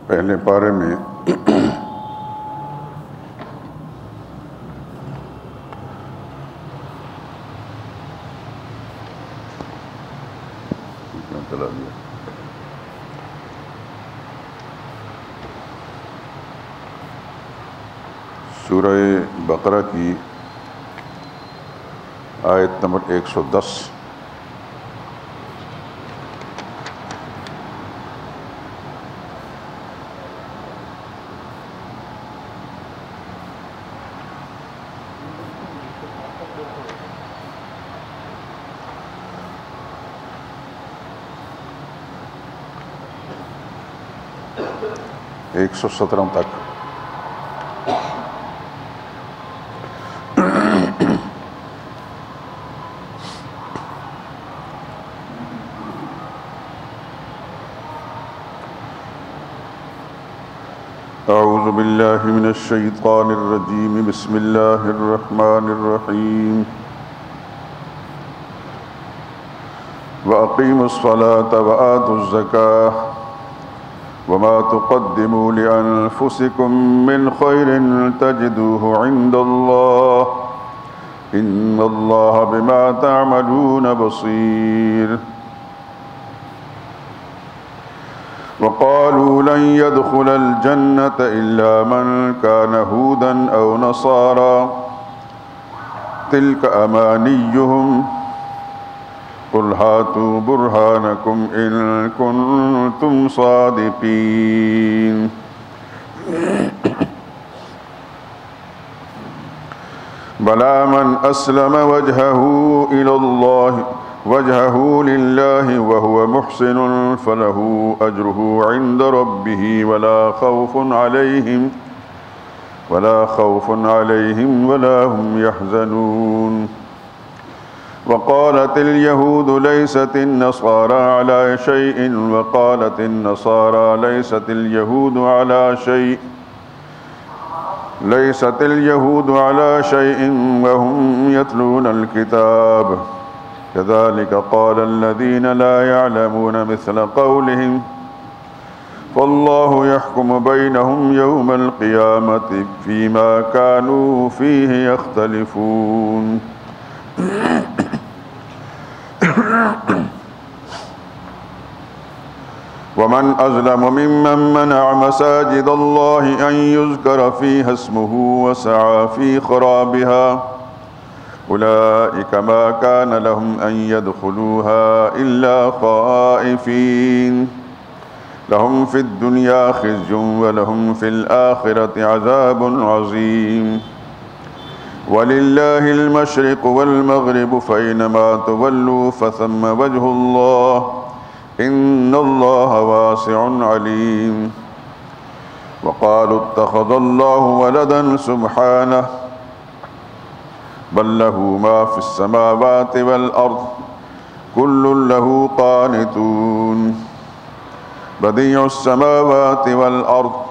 پہلے پارے میں سورہ بقرہ کی آیت نمبر 110 117 تک اعوذ باللہ من الشیطان الرجیم بسم اللہ الرحمن الرحیم وَأَقِيمُوا الصَّلَاةَ وَآتُوا الزَّكَاةَ وَمَا تُقَدِّمُوا لِأَنفُسِكُم مِّنْ خَيْرٍ تَجِدُوهُ عِندَ اللَّهِ إِنَّ اللَّهَ بِمَا تَعْمَلُونَ بَصِيرٌ وَقَالُوا لَن يَدْخُلَ الْجَنَّةَ إِلَّا مَن كَانَ هُودًا أَوْ نَصَارَىٰ تِلْكَ أَمَانِيُّهُمْ قُلْ هَاتُوا بُرْهَانَكُمْ إِن كُنتُمْ صَادِقِينَ بَلَىٰ مَنْ أَسْلَمَ وَجْهَهُ لِلَّهِ وَهُوَ مُحْسِنٌ فَلَهُ أَجْرُهُ عِندَ رَبِّهِ وَلَا خَوْفٌ عَلَيْهِمْ وَلَا هُمْ يَحْزَنُونَ وقالت اليهود ليست النصارى على شيء وقالت النصارى ليست اليهود على شيء وهم يتلون الكتاب كذلك قال الذين لا يعلمون مثل قولهم فالله يحكم بينهم يوم القيامة فيما كانوا فيه يختلفون ومن أظلم ممن منع مساجد الله أن يذكر فيها اسمه وسعى في خرابها أولئك ما كان لهم أن يدخلوها إلا خائفين لهم في الدنيا خزي ولهم في الآخرة عذاب عظيم وَلِلَّهِ الْمَشْرِقُ وَالْمَغْرِبُ فَأَيْنَمَا تُوَلُّوا فَثَمَّ وَجْهُ اللَّهِ إِنَّ اللَّهَ وَاسِعٌ عَلِيمٌ وَقَالُوا اتَّخَذَ اللَّهُ وَلَدًا سُبْحَانَهُ بَل لَّهُ مَا فِي السَّمَاوَاتِ وَالْأَرْضِ كُلٌّ لَّهُ قَانِتُونَ بَدِيعُ السَّمَاوَاتِ وَالْأَرْضِ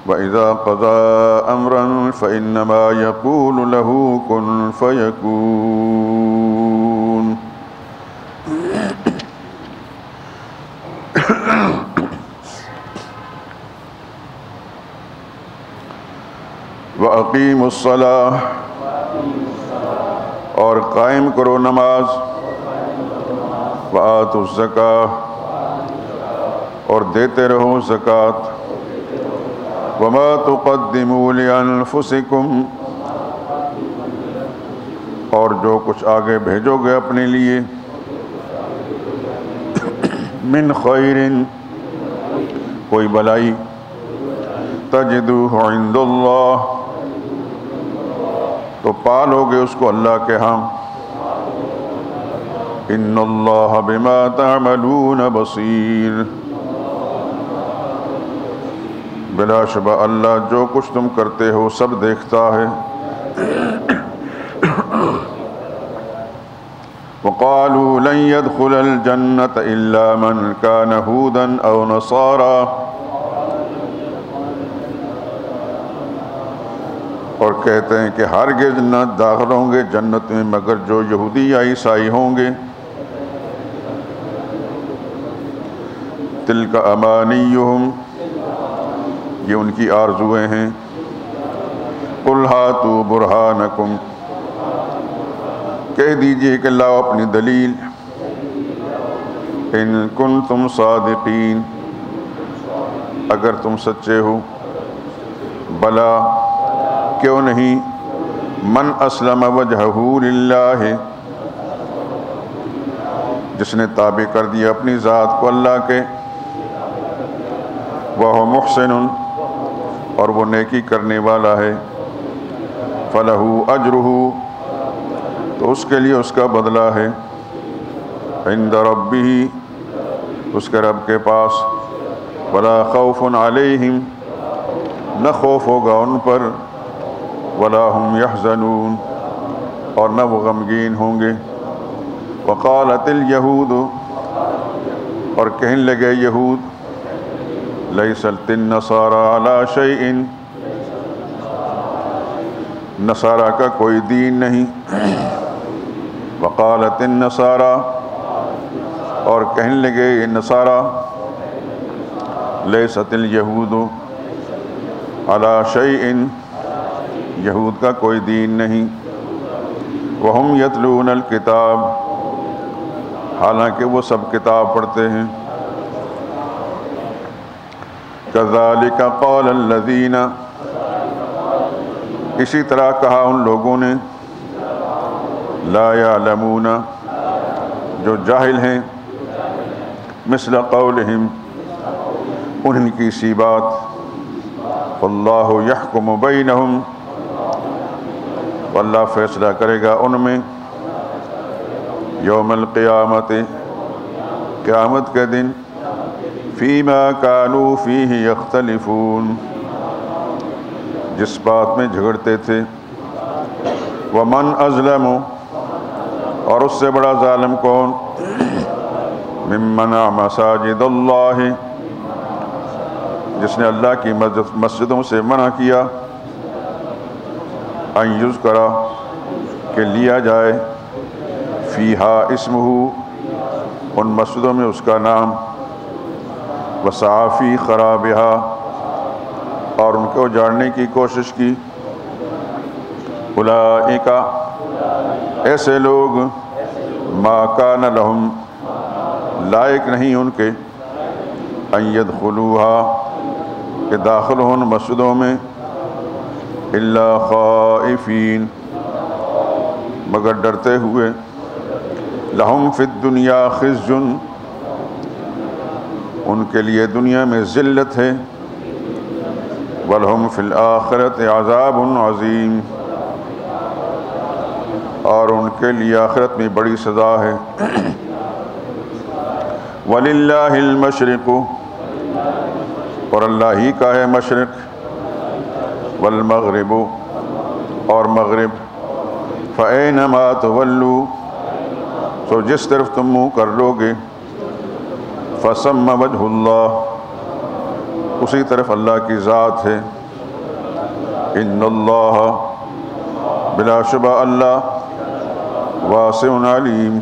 وَإِذَا قَضَىٰ أَمْرًا فَإِنَّمَا يَقُولُ لَهُ كُن فَيَكُونُ وَأَقِيمُوا الصَّلَاةَ اور قائم کرو نماز وَآتُوا الزَّكَاةَ اور دیتے رہو زکوٰۃ وَمَا تُقَدِّمُوا لِأَنفُسِكُمْ اور جو کچھ آگے بھیجو گے اپنے لیے من خیر کوئی بلائی تجدوہ عند اللہ تو پالو گے اس کو اللہ کے ہاں ان اللہ بما تعملون بصیر بلا شبہ اللہ جو کچھ تم کرتے ہو سب دیکھتا ہے وقالوا لن يدخل الجنة إلا من كان هودا أو نصارى اور کہتے ہیں کہ ہرگز نہ داخل ہوں گے جنت میں مگر جو یہودی یا عیسائی ہوں گے تلک امانیہم یہ ان کی آرزویں ہیں۔ قل ہاتوا برہانکم، کہہ دیجئے کہ لاؤ اپنی دلیل، ان کنتم صادقین، اگر تم سچے ہو۔ بلا، کیوں نہیں، من اسلم وجہہ للہ، جس نے تابع کر دیا اپنی ذات کو اللہ کے، وَهُوَ مُحْسِنٌ، اور وہ نیکی کرنے والا ہے، فَلَهُ أَجْرُهُ، تو اس کے لیے اس کا بدلہ ہے، عند ربہ، اس کے رب کے پاس، وَلَا خَوْفٌ عَلَيْهِمْ، نہ خوف ہوگا ان پر، وَلَا هُمْ يَحْزَنُونَ، اور نہ وہ غمگین ہوں گے۔ وَقَالَتِ الْيَهُودُ، اور کہنے لگے یہود، لَيْسَتِ النَّصَارَىٰ عَلَىٰ شَيْءٍ، نصارہ کا کوئی دین نہیں۔ وَقَالَتِ النَّصَارَىٰ، اور کہنے لگے یہ نصارہ، لَيْسَتِ الْيَهُودُ عَلَىٰ شَيْءٍ، یہود کا کوئی دین نہیں۔ وَهُمْ يَتْلُونَ الْكِتَابَ، حالانکہ وہ سب کتاب پڑھتے ہیں۔ كَذَلِكَ قَالَ الَّذِينَ، اسی طرح کہا ان لوگوں نے، لَا يَعْلَمُونَ، جو جاہل ہیں، مثل قولہم، انہی کی سی بات، وَاللَّهُ يَحْكُمُ بَيْنَهُمْ، واللہ فیصلہ کرے گا ان میں، یوم القیامت، قیامت کے دن، فیما کانوا فیہ یختلفون، جس بات میں جھگڑتے تھے۔ ومن اظلم، اور اس سے بڑا ظالم کون، ممن منع مساجد اللہ، جس نے اللہ کی مسجدوں سے منع کیا، ان یذکر، کہ لیا جائے، فیہا اسمہ، ان مسجدوں میں اس کا نام، وسعی فی خرابہا، اور ان کو اجاڑنے کی کوشش کی۔ اولئک، ایسے لوگ، ما کان لہم، لائق نہیں ان کے، ان یدخلوہا، کہ داخل ہوں مسجدوں میں، الا خائفین، مگر ڈرتے ہوئے، لہم فی الدنیا خزی، ان کے لیے دنیا میں ذلت ہے، وَلَهُمْ فِي الْآخِرَةِ عَذَابٌ عَظِيمٌ، اور ان کے لیے آخرت میں بڑی سزا ہے۔ وَلِلَّهِ الْمَشْرِقُ، اور اللہ ہی کا ہے مشرق، والمغرب، اور مغرب، فَأَيْنَمَا تُوَلُّوا، تو جس طرف تم منہ کر لو گے، فَثَمَّ وَجْهُ اللَّهِ، اسی طرف اللہ کی ذات ہے۔ ان اللہ، بلا شبہ اللہ، واسع علیم،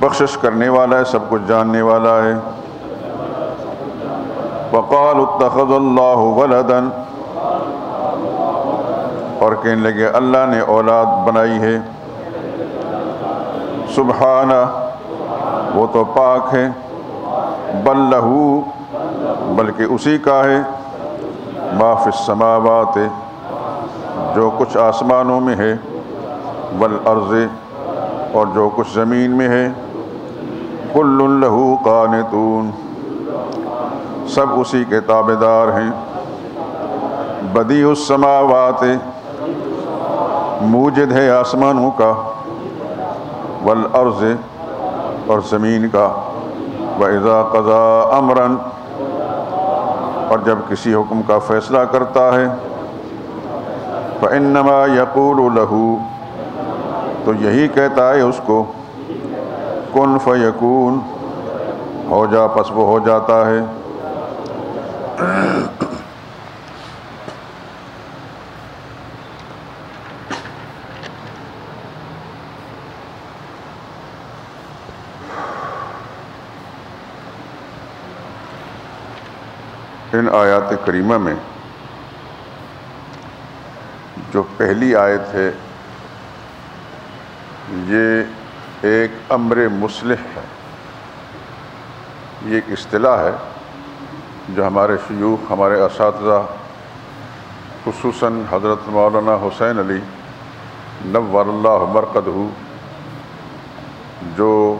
بخشش کرنے والا ہے، سب کچھ جاننے والا ہے۔ وقالوا اتخذ اللہ ولدا، اور کہنے لگے اللہ نے اولاد بنائی ہے۔ سبحانہ، وہ تو پاک ہے، بل لہو، بلکہ اسی کا ہے، ما فی السماوات، جو کچھ آسمانوں میں ہے، والارض، اور جو کچھ زمین میں ہے، کل لہ قانتون، سب اسی کے تابعدار ہیں۔ بدیع السماوات، موجد ہے آسمانوں کا، والارض، اور زمین کا، وَإِذَا قَضَىٰ أَمْرًا، اور جب کسی حکم کا فیصلہ کرتا ہے، فَإِنَّمَا يَقُولُ لَهُ، تو یہی کہتا ہے اس کو، کن فیکون، ہو جا، پس وہ ہو جاتا ہے۔ ان آیات کریمہ میں جو پہلی آیت ہے یہ ایک امر مصلح ہے. یہ ایک اصطلاح ہے جو ہمارے شیوخ، ہمارے اساتذہ، خصوصاً حضرت مولانا حسین علی نور اللہ مرقدہ، جو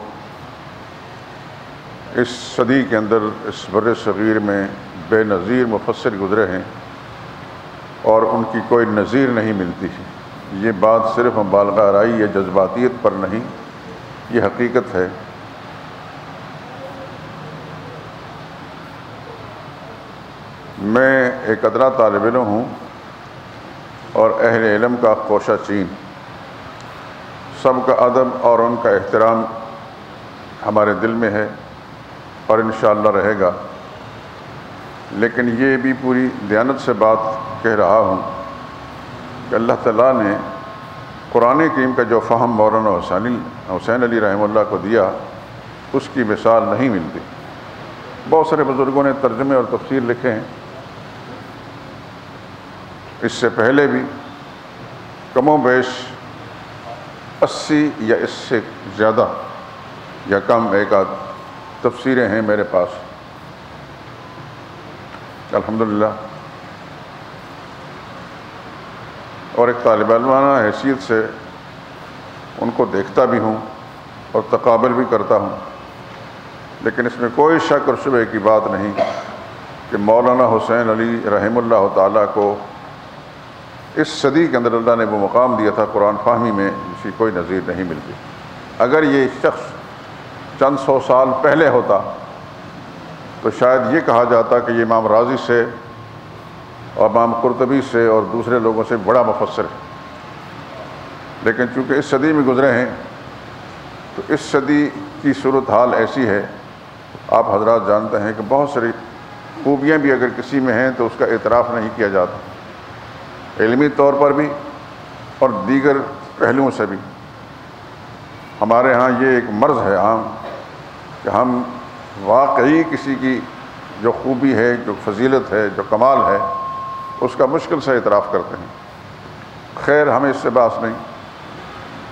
اس صدی کے اندر اس بر صغیر میں بے نظیر مفسر گزرے ہیں اور ان کی کوئی نظیر نہیں ملتی. یہ بات صرف مبالغہ آرائی یا جذباتیت پر نہیں، یہ حقیقت ہے. میں ایک ادنا طالب علم ہوں اور اہل علم کا کوشہ چین. سب کا ادب اور ان کا احترام ہمارے دل میں ہے اور انشاءاللہ رہے گا. لیکن یہ بھی پوری دیانت سے بات کہہ رہا ہوں کہ اللہ تعالیٰ نے قرآن کریم کا جو فہم مولانا حسین علی رحمہ اللہ کو دیا، اس کی مثال نہیں ملتی. بہت سارے بزرگوں نے ترجمے اور تفسیر لکھے ہیں، اس سے پہلے بھی کم و بیش 80 یا اس سے زیادہ یا کم ایک آدھ تفسیریں ہیں میرے پاس الحمدللہ. اور ایک طالب علمانہ حیثیت سے ان کو دیکھتا بھی ہوں اور تقابل بھی کرتا ہوں. لیکن اس میں کوئی شک اور شبہ کی بات نہیں کہ مولانا حسین علی رحمہ اللہ تعالیٰ کو اس صدی کے اندر اللہ نے وہ مقام دیا تھا قرآن فہمی میں جس کی کوئی نظیر نہیں ملتی. اگر یہ شخص چند سو سال پہلے ہوتا تو شاید یہ کہا جاتا کہ یہ امام رازی سے اور امام قرطبی سے اور دوسرے لوگوں سے بڑا مفسر ہے. لیکن چونکہ اس صدی میں گزرے ہیں تو اس صدی کی صورتحال ایسی ہے، آپ حضرات جانتے ہیں کہ بہت ساری خوبیاں بھی اگر کسی میں ہیں تو اس کا اعتراف نہیں کیا جاتا، علمی طور پر بھی اور دیگر پہلوؤں سے بھی. ہمارے ہاں یہ ایک مرض ہے عام کہ ہم واقعی کسی کی جو خوبی ہے، جو فضیلت ہے، جو کمال ہے، اس کا مشکل سے اعتراف کرتے ہیں. خیر، ہمیں اس سے باس نہیں.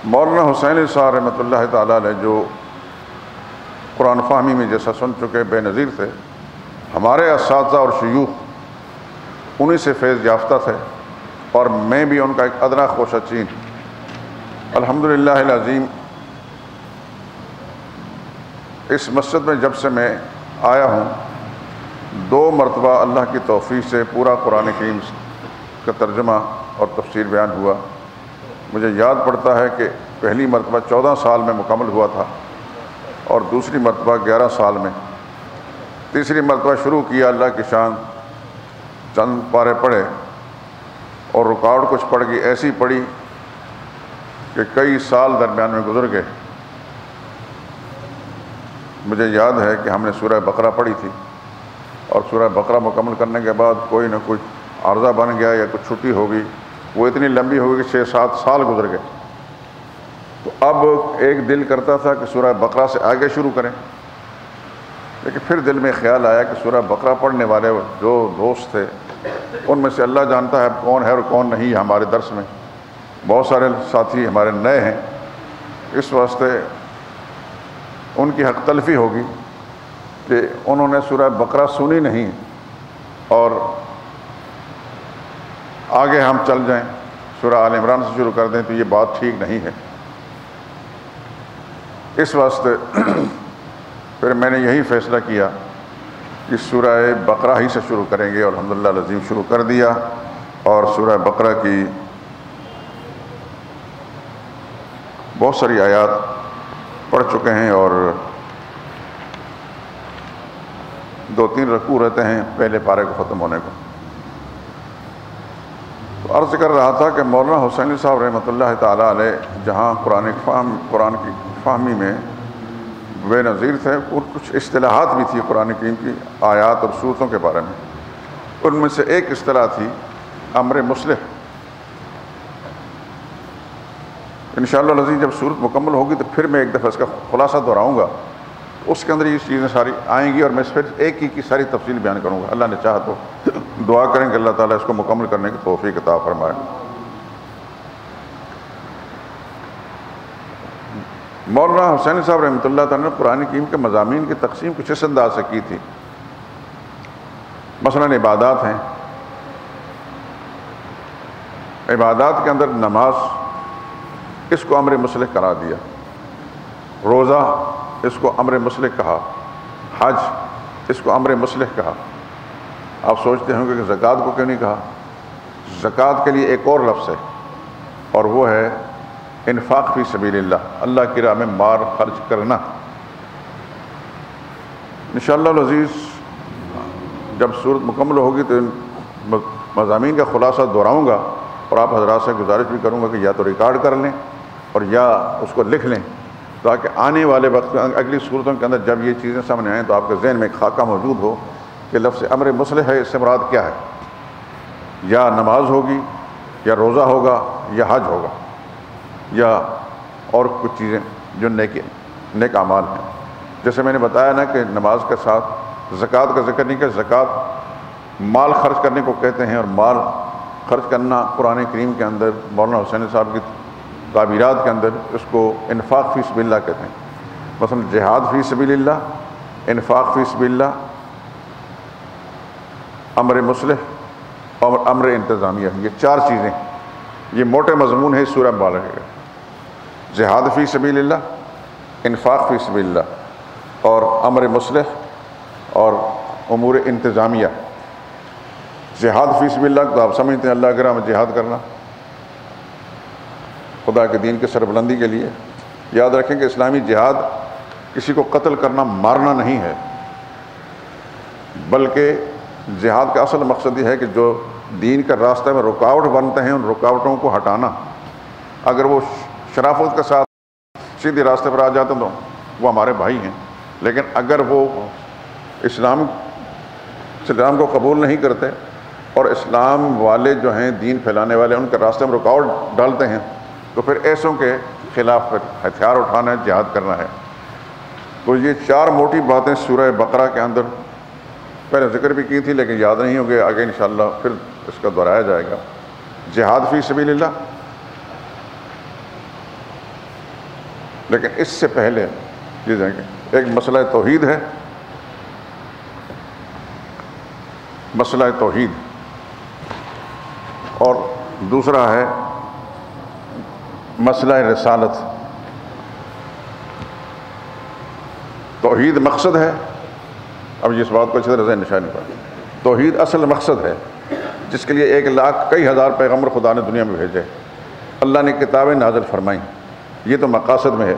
مولانا حسین صاحب رحمۃ اللہ تعالیٰ علیہ جو قرآن فہمی میں جیسا سن چکے بے نظیر تھے، ہمارے اساتذہ اور شیوخ انہی سے فیض یافتہ تھے اور میں بھی ان کا ایک ادنا خوشہ چین. الحمدللہ العظیم اس مسجد میں جب سے میں آیا ہوں 2 مرتبہ اللہ کی توفیق سے پورا قرآن کریم کا ترجمہ اور تفسیر بیان ہوا. مجھے یاد پڑتا ہے کہ پہلی مرتبہ 14 سال میں مکمل ہوا تھا اور دوسری مرتبہ 11 سال میں. تیسری مرتبہ شروع کیا، اللہ کی شان، چند پارے پڑھے اور رکاوٹ کچھ پڑ گئی، ایسی پڑی کہ کئی سال درمیان میں گزر گئے. مجھے یاد ہے کہ ہم نے سورہ بقرہ پڑھی تھی اور سورہ بقرہ مکمل کرنے کے بعد کوئی نہ کوئی عارضہ بن گیا یا کچھ چھٹی ہو گئی، وہ اتنی لمبی ہو گئی کہ 6-7 سال گزر گئے. تو اب ایک دل کرتا تھا کہ سورہ بقرہ سے آگے شروع کریں، لیکن پھر دل میں خیال آیا کہ سورہ بقرہ پڑھنے والے جو دوست تھے ان میں سے اللہ جانتا ہے کون ہے اور کون نہیں. ہمارے درس میں بہت سارے ساتھی ہمارے نئے ہیں، اس واسطے ان کی حق تلفی ہوگی کہ انہوں نے سورہ بقرہ سنی نہیں اور آگے ہم چل جائیں سورہ آل عمران سے شروع کر دیں، تو یہ بات ٹھیک نہیں ہے. اس واسطے پھر میں نے یہی فیصلہ کیا کہ سورہ بقرہ ہی سے شروع کریں گے اور الحمدللہ العظیم شروع کر دیا اور سورہ بقرہ کی بہت ساری آیات پڑھ چکے ہیں اور 2-3 رکوع رہتے ہیں پہلے پارے کو ختم ہونے کو. تو عرض کر رہا تھا کہ مولانا حسین صاحب رحمۃ اللہ تعالیٰ علیہ جہاں قرآن کی فہمی میں بے نظیر تھے، اور کچھ اصطلاحات بھی تھی قرآن کریم کی آیات اور صورتوں کے بارے میں. ان میں سے ایک اصطلاح تھی امر مصلح. انشاءاللہ العزیز جب صورت مکمل ہوگی تو پھر میں ایک دفعہ اس کا خلاصہ دہراؤں گا. اس کے اندر یہ چیزیں ساری آئیں گی، اور میں پھر ایک ہی کی ساری تفصیل بیان کروں گا۔ اللہ نے چاہا تو دعا کریں کہ اللہ تعالیٰ اس کو مکمل کرنے کی توفیق عطا فرمائے۔ مولانا حسین صاحب رحمۃ اللہ تعالیٰ نے قرآن کریم کے مضامین کی تقسیم کچھ اس انداز سے کی تھی۔ مثلاً عبادات ہیں، عبادات کے اندر نماز اس کو امر مصلح قرار دیا، روزہ اس کو امر مصلح کہا، حج اس کو امر مصلح کہا۔ آپ سوچتے ہوں گے کہ زکوٰۃ کو کیوں نہیں کہا؟ زکوٰۃ کے لیے ایک اور لفظ ہے، اور وہ ہے انفاق فی سبیل اللہ، اللہ کی راہ میں مال خرچ کرنا۔ انشاءاللہ العزیز جب صورت مکمل ہوگی تو ان مضامین کا خلاصہ دہراؤں گا، اور آپ حضرات سے گزارش بھی کروں گا کہ یا تو ریکارڈ کر لیں اور یا اس کو لکھ لیں، تاکہ آنے والے وقت میں اگلی صورتوں کے اندر جب یہ چیزیں سامنے آئیں تو آپ کے ذہن میں ایک خاکہ موجود ہو کہ لفظ امر مصلح ہے، اس سے مراد کیا ہے، یا نماز ہوگی یا روزہ ہوگا یا حج ہوگا یا اور کچھ چیزیں جو نیک اعمال ہیں۔ جیسے میں نے بتایا نا کہ نماز کے ساتھ زکوٰۃ کا ذکر نہیں کہ زکوٰۃ مال خرچ کرنے کو کہتے ہیں، اور مال خرچ کرنا قرآن کریم کے اندر مولانا حسین صاحب کی تعبیرات کے اندر اس کو انفاق فی سبیل اللہ کہتے ہیں۔ مثلا جہاد فی سبیل اللہ، انفاق فی سبیل اللہ، امر مصلح اور امر انتظامیہ، یہ چار چیزیں، یہ موٹے مضمون ہے اس سورہ مبارکہ کا۔ جہاد فی سبیل اللہ، انفاق فی سبیل اللہ، اور امر مصلح اور امور انتظامیہ۔ جہاد فی سبیل اللہ تو آپ سمجھتے ہیں اللہ کے راہ میں جہاد کرنا، خدا کے دین کے سربلندی کے لیے۔ یاد رکھیں کہ اسلامی جہاد کسی کو قتل کرنا، مارنا نہیں ہے، بلکہ جہاد کا اصل مقصد یہ ہے کہ جو دین کے راستے میں رکاوٹ بنتے ہیں ان رکاوٹوں کو ہٹانا۔ اگر وہ شرافت کے ساتھ سیدھے راستے پر آ جاتے ہیں تو وہ ہمارے بھائی ہیں، لیکن اگر وہ اسلام کو قبول نہیں کرتے اور اسلام والے جو ہیں، دین پھیلانے والے، ان کے راستے میں رکاوٹ ڈالتے ہیں تو پھر ایسوں کے خلاف پھر ہتھیار اٹھانا ہے، جہاد کرنا ہے۔ تو یہ چار موٹی باتیں سورہ بقرہ کے اندر پہلے ذکر بھی کی تھی، لیکن یاد نہیں ہوگی، آگے انشاءاللہ پھر اس کا دہرایا جائے گا۔ جہاد فی سبیل اللہ، لیکن اس سے پہلے یہ دیکھیں ایک مسئلہ توحید ہے، مسئلہ توحید، اور دوسرا ہے مسئلہ رسالت۔ توحید مقصد ہے، اب اس بات کو اچھی طرح ذہن نشانی پڑے، توحید اصل مقصد ہے جس کے لیے 1 لاکھ کئی ہزار پیغمبر خدا نے دنیا میں بھیجے، اللہ نے کتابیں نازل فرمائیں، یہ تو مقاصد میں ہے۔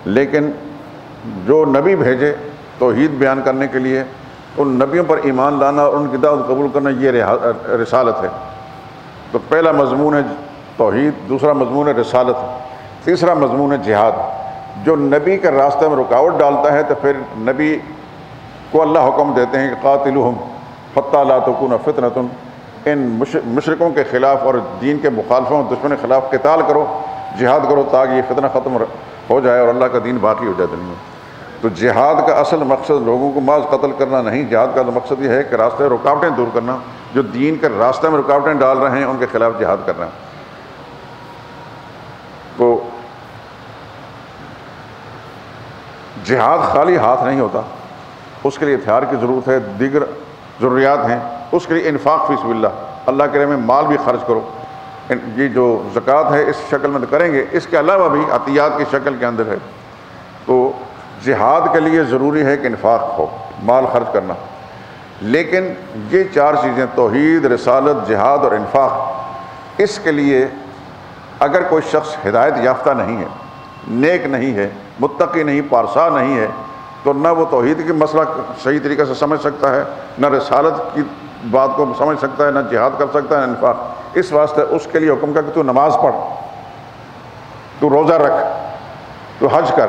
لیکن جو نبی بھیجے توحید بیان کرنے کے لیے، ان نبیوں پر ایمان لانا اور ان کی دعوت قبول کرنا، یہ رسالت ہے۔ تو پہلا مضمون ہے توحید، دوسرا مضمون ہے رسالت، تیسرا مضمون ہے جہاد۔ جو نبی کے راستے میں رکاوٹ ڈالتا ہے تو پھر نبی کو اللہ حکم دیتے ہیں کہ قاتلوہم حتی لا تکون فتنۃ، ان مشرکوں کے خلاف اور دین کے مخالفوں اور دشمن کے خلاف قتال کرو، جہاد کرو، تاکہ یہ فتنہ ختم ہو جائے اور اللہ کا دین باقی ہو جائے دنیا میں۔ تو جہاد کا اصل مقصد لوگوں کو محض قتل کرنا نہیں، جہاد کا مقصد یہ ہے کہ راستے رکاوٹیں دور کرنا، جو دین کے راستے میں رکاوٹیں ڈال رہے ہیں ان کے خلاف جہاد کرنا۔ تو جہاد خالی ہاتھ نہیں ہوتا، اس کے لیے ہتھیار کی ضرورت ہے، دیگر ضروریات ہیں، اس کے لیے انفاق فی سبیل اللہ، اللہ کے راہ میں مال بھی خرچ کرو۔ یہ جو زکوٰۃ ہے اس شکل میں تو کریں گے، اس کے علاوہ بھی عطیات کی شکل کے اندر ہے۔ تو جہاد کے لیے ضروری ہے کہ انفاق ہو، مال خرچ کرنا۔ لیکن یہ چار چیزیں توحید، رسالت، جہاد اور انفاق، اس کے لیے اگر کوئی شخص ہدایت یافتہ نہیں ہے، نیک نہیں ہے، متقی نہیں، پارسا نہیں ہے، تو نہ وہ توحید کی مسئلہ صحیح طریقے سے سمجھ سکتا ہے، نہ رسالت کی بات کو سمجھ سکتا ہے، نہ جہاد کر سکتا ہے، نہ انفاق۔ اس واسطے اس کے لیے حکم کا کہ تو نماز پڑھ، تو روزہ رکھ، تو حج کر۔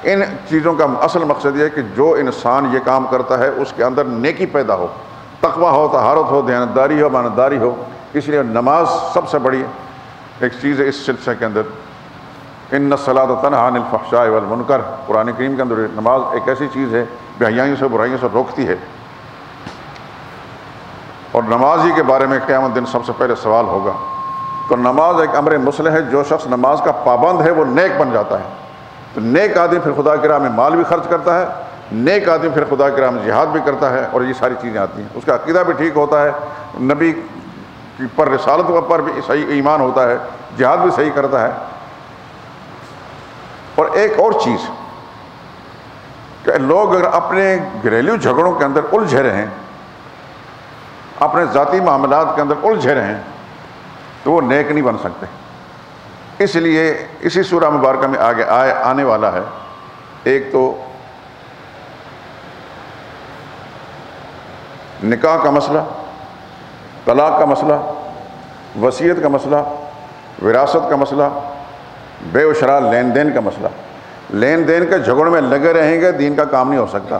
ان چیزوں کا اصل مقصد یہ ہے کہ جو انسان یہ کام کرتا ہے اس کے اندر نیکی پیدا ہو، تقویٰ ہو، طہارت ہو، دیانتداری ہو، امانتداری ہو۔ اس لیے نماز سب سے بڑی ایک چیز ہے اس سلسلے کے اندر۔ ان الصلاۃ تنہی عن الفحشاء والمنکر، قرآن کریم کے اندر نماز ایک ایسی چیز ہے بے حیائیوں سے برائیوں سے روکتی ہے، اور نماز ہی کے بارے میں قیامت دن سب سے پہلے سوال ہوگا۔ تو نماز ایک امر مصلح ہے، جو شخص نماز کا پابند ہے وہ نیک بن جاتا ہے۔ تو نیک آدمی پھر خدا کی راہ میں مال بھی خرچ کرتا ہے، نیک آدمی پھر خدا کی راہ میں جہاد بھی کرتا ہے، اور یہ ساری چیزیں آتی ہیں۔ اس کا عقیدہ بھی ٹھیک ہوتا ہے، نبی پر رسالت پر بھی صحیح ایمان ہوتا ہے، جہاد بھی صحیح کرتا ہے۔ اور ایک اور چیز کہ لوگ اگر اپنے گھریلو جھگڑوں کے اندر الجھے رہیں، اپنے ذاتی معاملات کے اندر الجھے رہیں، تو وہ نیک نہیں بن سکتے۔ اس لیے اسی سورہ مبارکہ میں آگے آنے والا ہے، ایک تو نکاح کا مسئلہ، طلاق کا مسئلہ، وصیت کا مسئلہ، وراثت کا مسئلہ، بے و شراء لین دین کا مسئلہ۔ لین دین کے جھگڑوں میں لگے رہیں گے دین کا کام نہیں ہو سکتا۔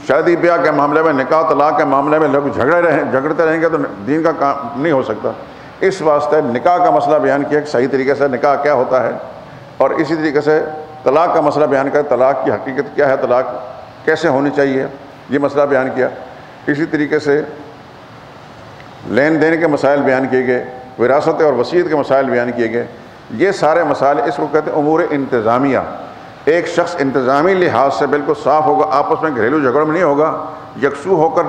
شادی بیاہ کے معاملے میں، نکاح طلاق کے معاملے میں لوگ جھگڑتے رہیں گے تو دین کا کام نہیں ہو سکتا۔ اس واسطے نکاح کا مسئلہ بیان کیا کہ صحیح طریقے سے نکاح کیا ہوتا ہے، اور اسی طریقے سے طلاق کا مسئلہ بیان کیا، طلاق کی حقیقت کیا ہے، طلاق کیسے ہونی چاہیے، یہ مسئلہ بیان کیا۔ اسی طریقے سے لین دین کے مسائل بیان کیے گئے، وراثت اور وصیت کے مسائل بیان کیے گئے۔ یہ سارے مسائل اس کو کہتے ہیں امور انتظامیہ۔ ایک شخص انتظامی لحاظ سے بالکل صاف ہوگا، آپس میں گھریلو جھگڑ میں نہیں ہوگا، یکسو ہو کر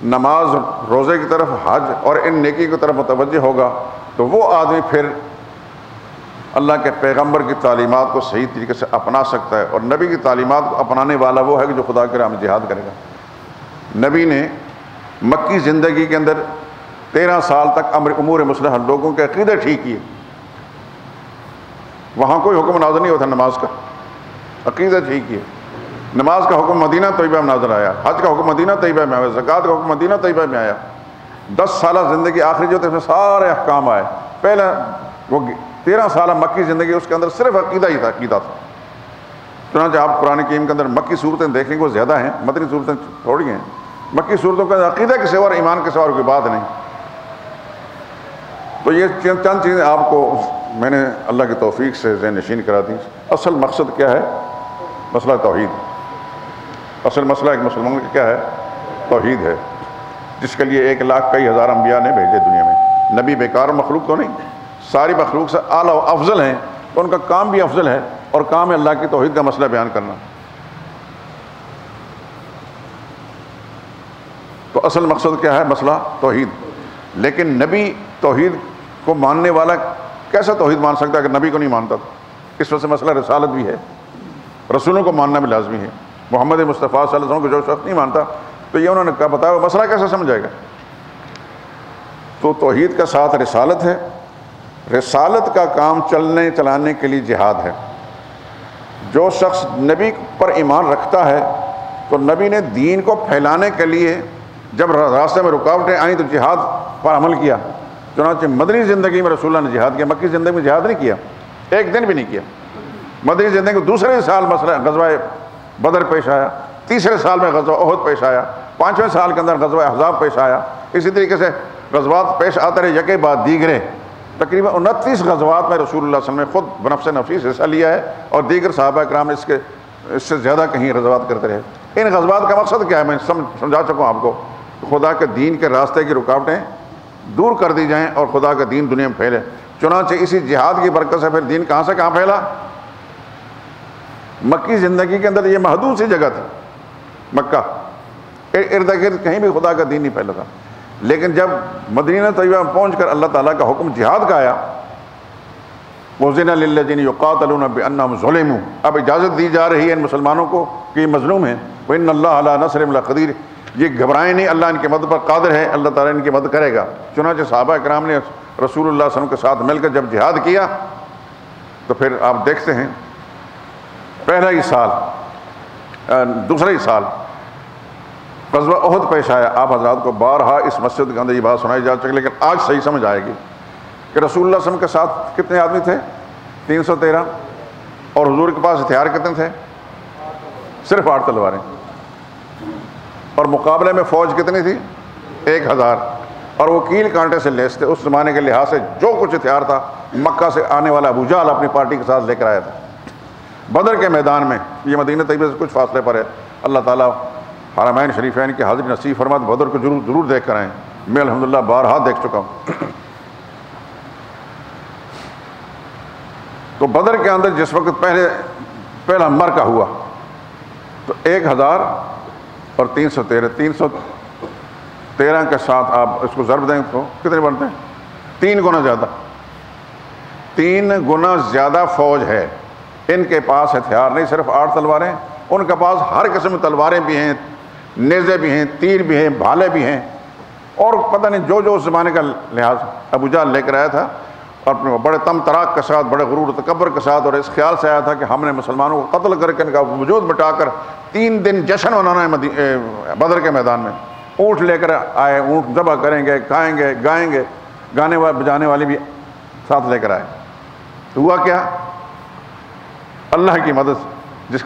نماز، روزے کی طرف، حج اور ان نیکی کی طرف متوجہ ہوگا، تو وہ آدمی پھر اللہ کے پیغمبر کی تعلیمات کو صحیح طریقے سے اپنا سکتا ہے۔ اور نبی کی تعلیمات کو اپنانے والا وہ ہے کہ جو خدا کے راہ میں جہاد کرے گا۔ نبی نے مکی زندگی کے اندر 13 سال تک امور مصلحہ لوگوں کے عقیدے ٹھیک کیے۔ وہاں کوئی حکم نازل نہیں ہوتا نماز کا، عقیدہ ٹھیک کیے۔ نماز کا حکم مدینہ طیبہ میں نازل آیا، حج کا حکم مدینہ طیبہ میں آیا، زکوٰۃ کا حکم مدینہ طیبہ میں آیا۔ 10 سالہ زندگی آخری جو تھے اس میں سارے احکام آئے۔ پہلے وہ 13 سالہ مکی زندگی، اس کے اندر صرف عقیدہ ہی تھا، عقیدہ تھا۔ چنانچہ آپ قرآن کریم کے اندر مکی صورتیں دیکھیں گے وہ زیادہ ہیں، مدنی صورتیں تھوڑی ہیں۔ مکی صورتوں کے اندر عقیدہ کے سوا اور ایمان کے سوا اور کوئی بات نہیں۔ تو یہ چند چیزیں آپ کو میں نے اللہ کی توفیق سے ذہن نشین کرا دی۔ اصل مقصد کیا ہے؟ مسئلہ توحید۔ اصل مسئلہ ایک مسلمان کا کیا ہے؟ توحید ہے، جس کے لیے 1 لاکھ کئی ہزار انبیاء نے بھیجے دنیا میں۔ نبی بیکار مخلوق تو نہیں، ساری مخلوق سے اعلیٰ و افضل ہیں، تو ان کا کام بھی افضل ہے، اور کام ہے اللہ کی توحید کا مسئلہ بیان کرنا۔ تو اصل مقصد کیا ہے؟ مسئلہ توحید۔ لیکن نبی توحید کو ماننے والا کیسا توحید مان سکتا ہے اگر نبی کو نہیں مانتا؟ اس وجہ سے مسئلہ رسالت بھی ہے، رسولوں کو ماننا بھی لازمی ہے۔ محمد مصطفیٰ صلی اللہ علیہ وسلم کو جو شخص نہیں مانتا تو یہ انہوں نے کہا بتایا مسئلہ کیسے سمجھائے گا؟ تو توحید کا ساتھ رسالت ہے۔ رسالت کا کام چلانے کے لیے جہاد ہے۔ جو شخص نبی پر ایمان رکھتا ہے تو نبی نے دین کو پھیلانے کے لیے جب راستے میں رکاوٹیں آئیں تو جہاد پر عمل کیا۔ چنانچہ مدنی زندگی میں رسول اللہ نے جہاد کیا، مکی زندگی میں جہاد نہیں کیا، ایک دن بھی نہیں کیا۔ مدنی زندگی میں دوسرے سال مسئلہ غزوہ بدر پیش آیا، تیسرے سال میں غزوہ احد پیش آیا، 5ویں سال کے اندر غزوہ احزاب پیش آیا۔ اسی طریقے سے غزوات پیش آتے رہے یکے بعد دیگرے۔ تقریباً 29 غزوات میں رسول اللہ صلی اللہ علیہ وسلم نے خود بنفس نفیس حصہ لیا ہے، اور دیگر صحابہ کرام اس سے زیادہ کہیں غزوات کرتے رہے۔ ان غزوات کا مقصد کیا ہے؟ میں سمجھا چکا آپ کو، خدا کے دین کے راستے کی رکاوٹیں دور کر دی جائیں اور خدا کا دین دنیا میں پھیلے۔ چنانچہ اسی جہاد کی برکت سے پھر دین کہاں سے کہاں پھیلا؟ مکی زندگی کے اندر یہ محدود سی جگہ تھی مکہ، ارد گرد کہیں بھی خدا کا دین نہیں پھیلا تھا۔ لیکن جب مدینہ طیبہ میں پہنچ کر اللہ تعالیٰ کا حکم جہاد کا آیا، وَأُذِنَ لِلَّذِينَ يُقَاتَلُونَ بِأَنَّهُمْ ظُلِمُوا، اب اجازت دی جا رہی ہے ان مسلمانوں کو کہ یہ مظلوم ہیں، وَإِنَّ اللَّهَ عَلَىٰ نَصْرِهِمْ لَقَدِيرٌ، یہ گھبرائیں نہیں، اللہ ان کی مدد پر قادر ہے، اللہ تعالیٰ ان کی مدد کرے گا۔ چنانچہ صحابہ کرام نے رسول اللہ صلی اللہ علیہ وسلم کے ساتھ مل کر جب جہاد کیا تو پھر آپ دیکھتے ہیں پہلا ہی سال، دوسرا ہی سال غزوہ احد پیش آیا۔ آپ حضرات کو بارہا اس مسجد کے اندر یہ بات سنائی جا چکی، لیکن آج صحیح سمجھ آئے گی کہ رسول اللہ صلی اللہ علیہ وسلم کے ساتھ کتنے آدمی تھے؟ 313، اور حضور کے پاس ہتھیار کتنے تھے؟ صرف 8 تلواریں، اور مقابلے میں فوج کتنی تھی؟ 1000۔ اور وہ کیل کانٹے سے لیس تھے. اس زمانے کے لحاظ سے جو کچھ ہتھیار تھا مکہ سے آنے والا ابو جہل اپنی پارٹی کے ساتھ لے کر آیا تھا. بدر کے میدان میں، یہ مدینہ طیبہ سے کچھ فاصلے پر ہے، اللہ تعالیٰ حرمین شریفین کی حاضری نصیب فرمائے. بدر کو ضرور دیکھ کر آئیں. میں الحمدللہ بارہا دیکھ چکا ہوں. تو بدر کے اندر جس وقت پہلا مرکہ ہوا تو 1013 313 کے ساتھ آپ اس کو ضرب دیں تو کتنے بنتے ہیں؟ 3 گنا زیادہ. 3 گنا زیادہ فوج ہے. ان کے پاس ہتھیار نہیں صرف 8 تلواریں، ان کے پاس ہر قسم کی تلواریں بھی ہیں، نیزے بھی ہیں، تیر بھی ہیں، بھالے بھی ہیں، اور پتہ نہیں جو اس زمانے کا لحاظ ابو جہل لے کر آیا تھا. اور بڑے تم تراک کے ساتھ، بڑے غرور و تکبر کے ساتھ، اور اس خیال سے آیا تھا کہ ہم نے مسلمانوں کو قتل کر کے ان کا وجود مٹا کر 3 دن جشن منانا ہے. بدر کے میدان میں اونٹ لے کر آئے، اونٹ ذبح کریں گے، کھائیں گے، گائیں گے، گانے بجانے والے بھی ساتھ لے کر آئے. تو ہوا کیا؟ اللہ کی مدد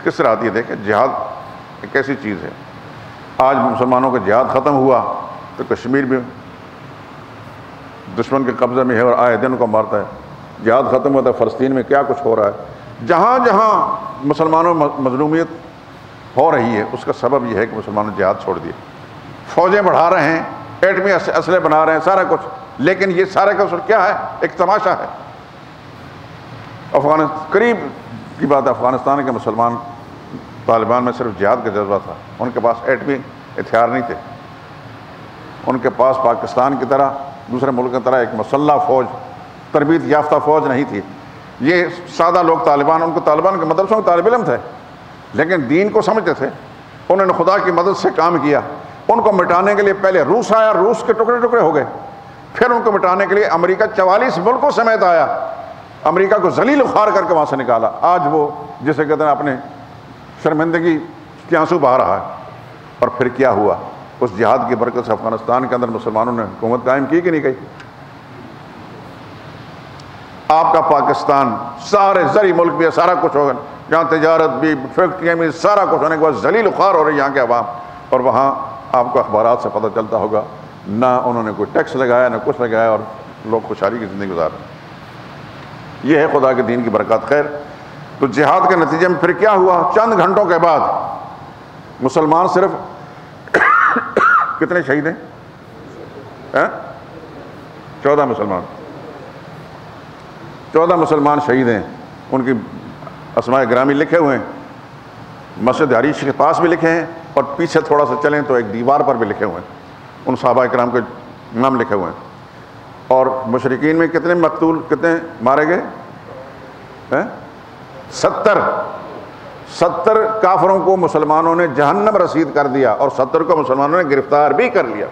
کس طرح آتی ہے. دیکھیں جہاد ایک ایسی چیز ہے. آج مسلمانوں کا جہاد ختم ہوا تو کشمیر بھی دشمن کے قبضے میں ہے اور آئے دن کو مارتا ہے. جہاد ختم ہوا تو فلسطین میں کیا کچھ ہو رہا ہے. جہاں جہاں مسلمانوں میں مظلومیت ہو رہی ہے اس کا سبب یہ ہے کہ مسلمانوں نے جہاد چھوڑ دیے. فوجیں بڑھا رہے ہیں، ایٹمی اسلحے بنا رہے ہیں، سارا کچھ، لیکن یہ سارے کا کیا ہے؟ ایک تماشا ہے. قریب کی بات ہے، افغانستان کے مسلمان طالبان میں صرف جہاد کا جذبہ تھا. ان کے پاس ایٹمی ہتھیار نہیں تھے. ان کے پاس پاکستان کی طرح، دوسرے ملک کی طرح ایک مسلح فوج، تربیت یافتہ فوج نہیں تھی. یہ سادہ لوگ طالبان، ان کو طالبان کے مدرسوں میں طالب علم تھے لیکن دین کو سمجھتے تھے. انہوں نے خدا کی مدد سے کام کیا. ان کو مٹانے کے لیے پہلے روس آیا، روس کے ٹکڑے ٹکڑے ہو گئے. پھر ان کو مٹانے کے لیے امریکہ 44 ملکوں سمیت آیا. امریکہ کو ذلیل خوار کر کے وہاں سے نکالا. آج وہ جسے کہتے ہیں اپنے شرمندگی کے آنسو بہا رہا ہے. اور پھر کیا ہوا؟ اس جہاد کی برکت سے افغانستان کے اندر مسلمانوں نے حکومت قائم کی کہ نہیں کی؟ آپ کا پاکستان سارے زرعی ملک بھی ہے، سارا کچھ ہوگا، جہاں تجارت بھی، فیکٹریاں بھی، سارا کچھ ہونے کے بعد ذلیل خوار ہو رہی یہاں کے عوام. اور وہاں آپ کو اخبارات سے پتہ چلتا ہوگا نہ انہوں نے کوئی ٹیکس لگایا نہ کچھ لگایا، اور لوگ خوشحالی کی زندگی گزار رہے ہیں. یہ ہے خدا کے دین کی برکات. خیر، تو جہاد کے نتیجے میں پھر کیا ہوا؟ چند گھنٹوں کے بعد مسلمان صرف کتنے شہید ہیں؟ 14 مسلمان. 14 مسلمان شہید ہیں. ان کی اسماء گرامی لکھے ہوئے ہیں، مسجد عریش کے پاس بھی لکھے ہیں، اور پیچھے تھوڑا سا چلیں تو ایک دیوار پر بھی لکھے ہوئے ہیں. ان صحابہ کرام کے نام لکھے ہوئے ہیں. اور مشرکین میں کتنے مقتول، کتنے مارے گئے؟ 70 کافروں کو مسلمانوں نے جہنم رسید کر دیا، اور 70 کو مسلمانوں نے گرفتار بھی کر لیا.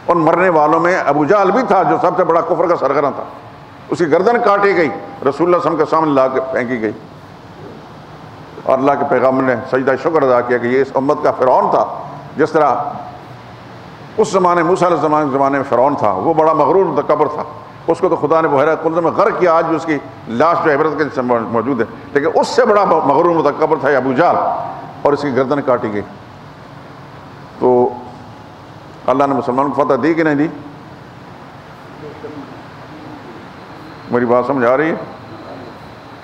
ان مرنے والوں میں ابو جہل بھی تھا جو سب سے بڑا کفر کا سرگرم تھا. اس کی گردن کاٹی گئی، رسول اللہ صلی اللہ علیہ وسلم کے سامنے لا کے پھینکی گئی، اور اللہ کے پیغمبر نے سجدہ شکر ادا کیا کہ یہ اس امت کا فرعون تھا. جس طرح اس زمانے موسیٰ علیہ السلام کے زمانے میں فرعون تھا، وہ بڑا مغرور متکبر تھا. اس کو تو خدا نے بحیرہ قلزم میں غرق کیا. آج بھی اس کی لاش جو عبرت کے جسم موجود ہے، لیکن اس سے بڑا مغرور متکبر تھا ابو جہل، اور اس کی گردن کاٹی گئی. تو اللہ نے مسلمان کو فتح دی کہ نہیں دی؟ میری بات سمجھ آ رہی ہے؟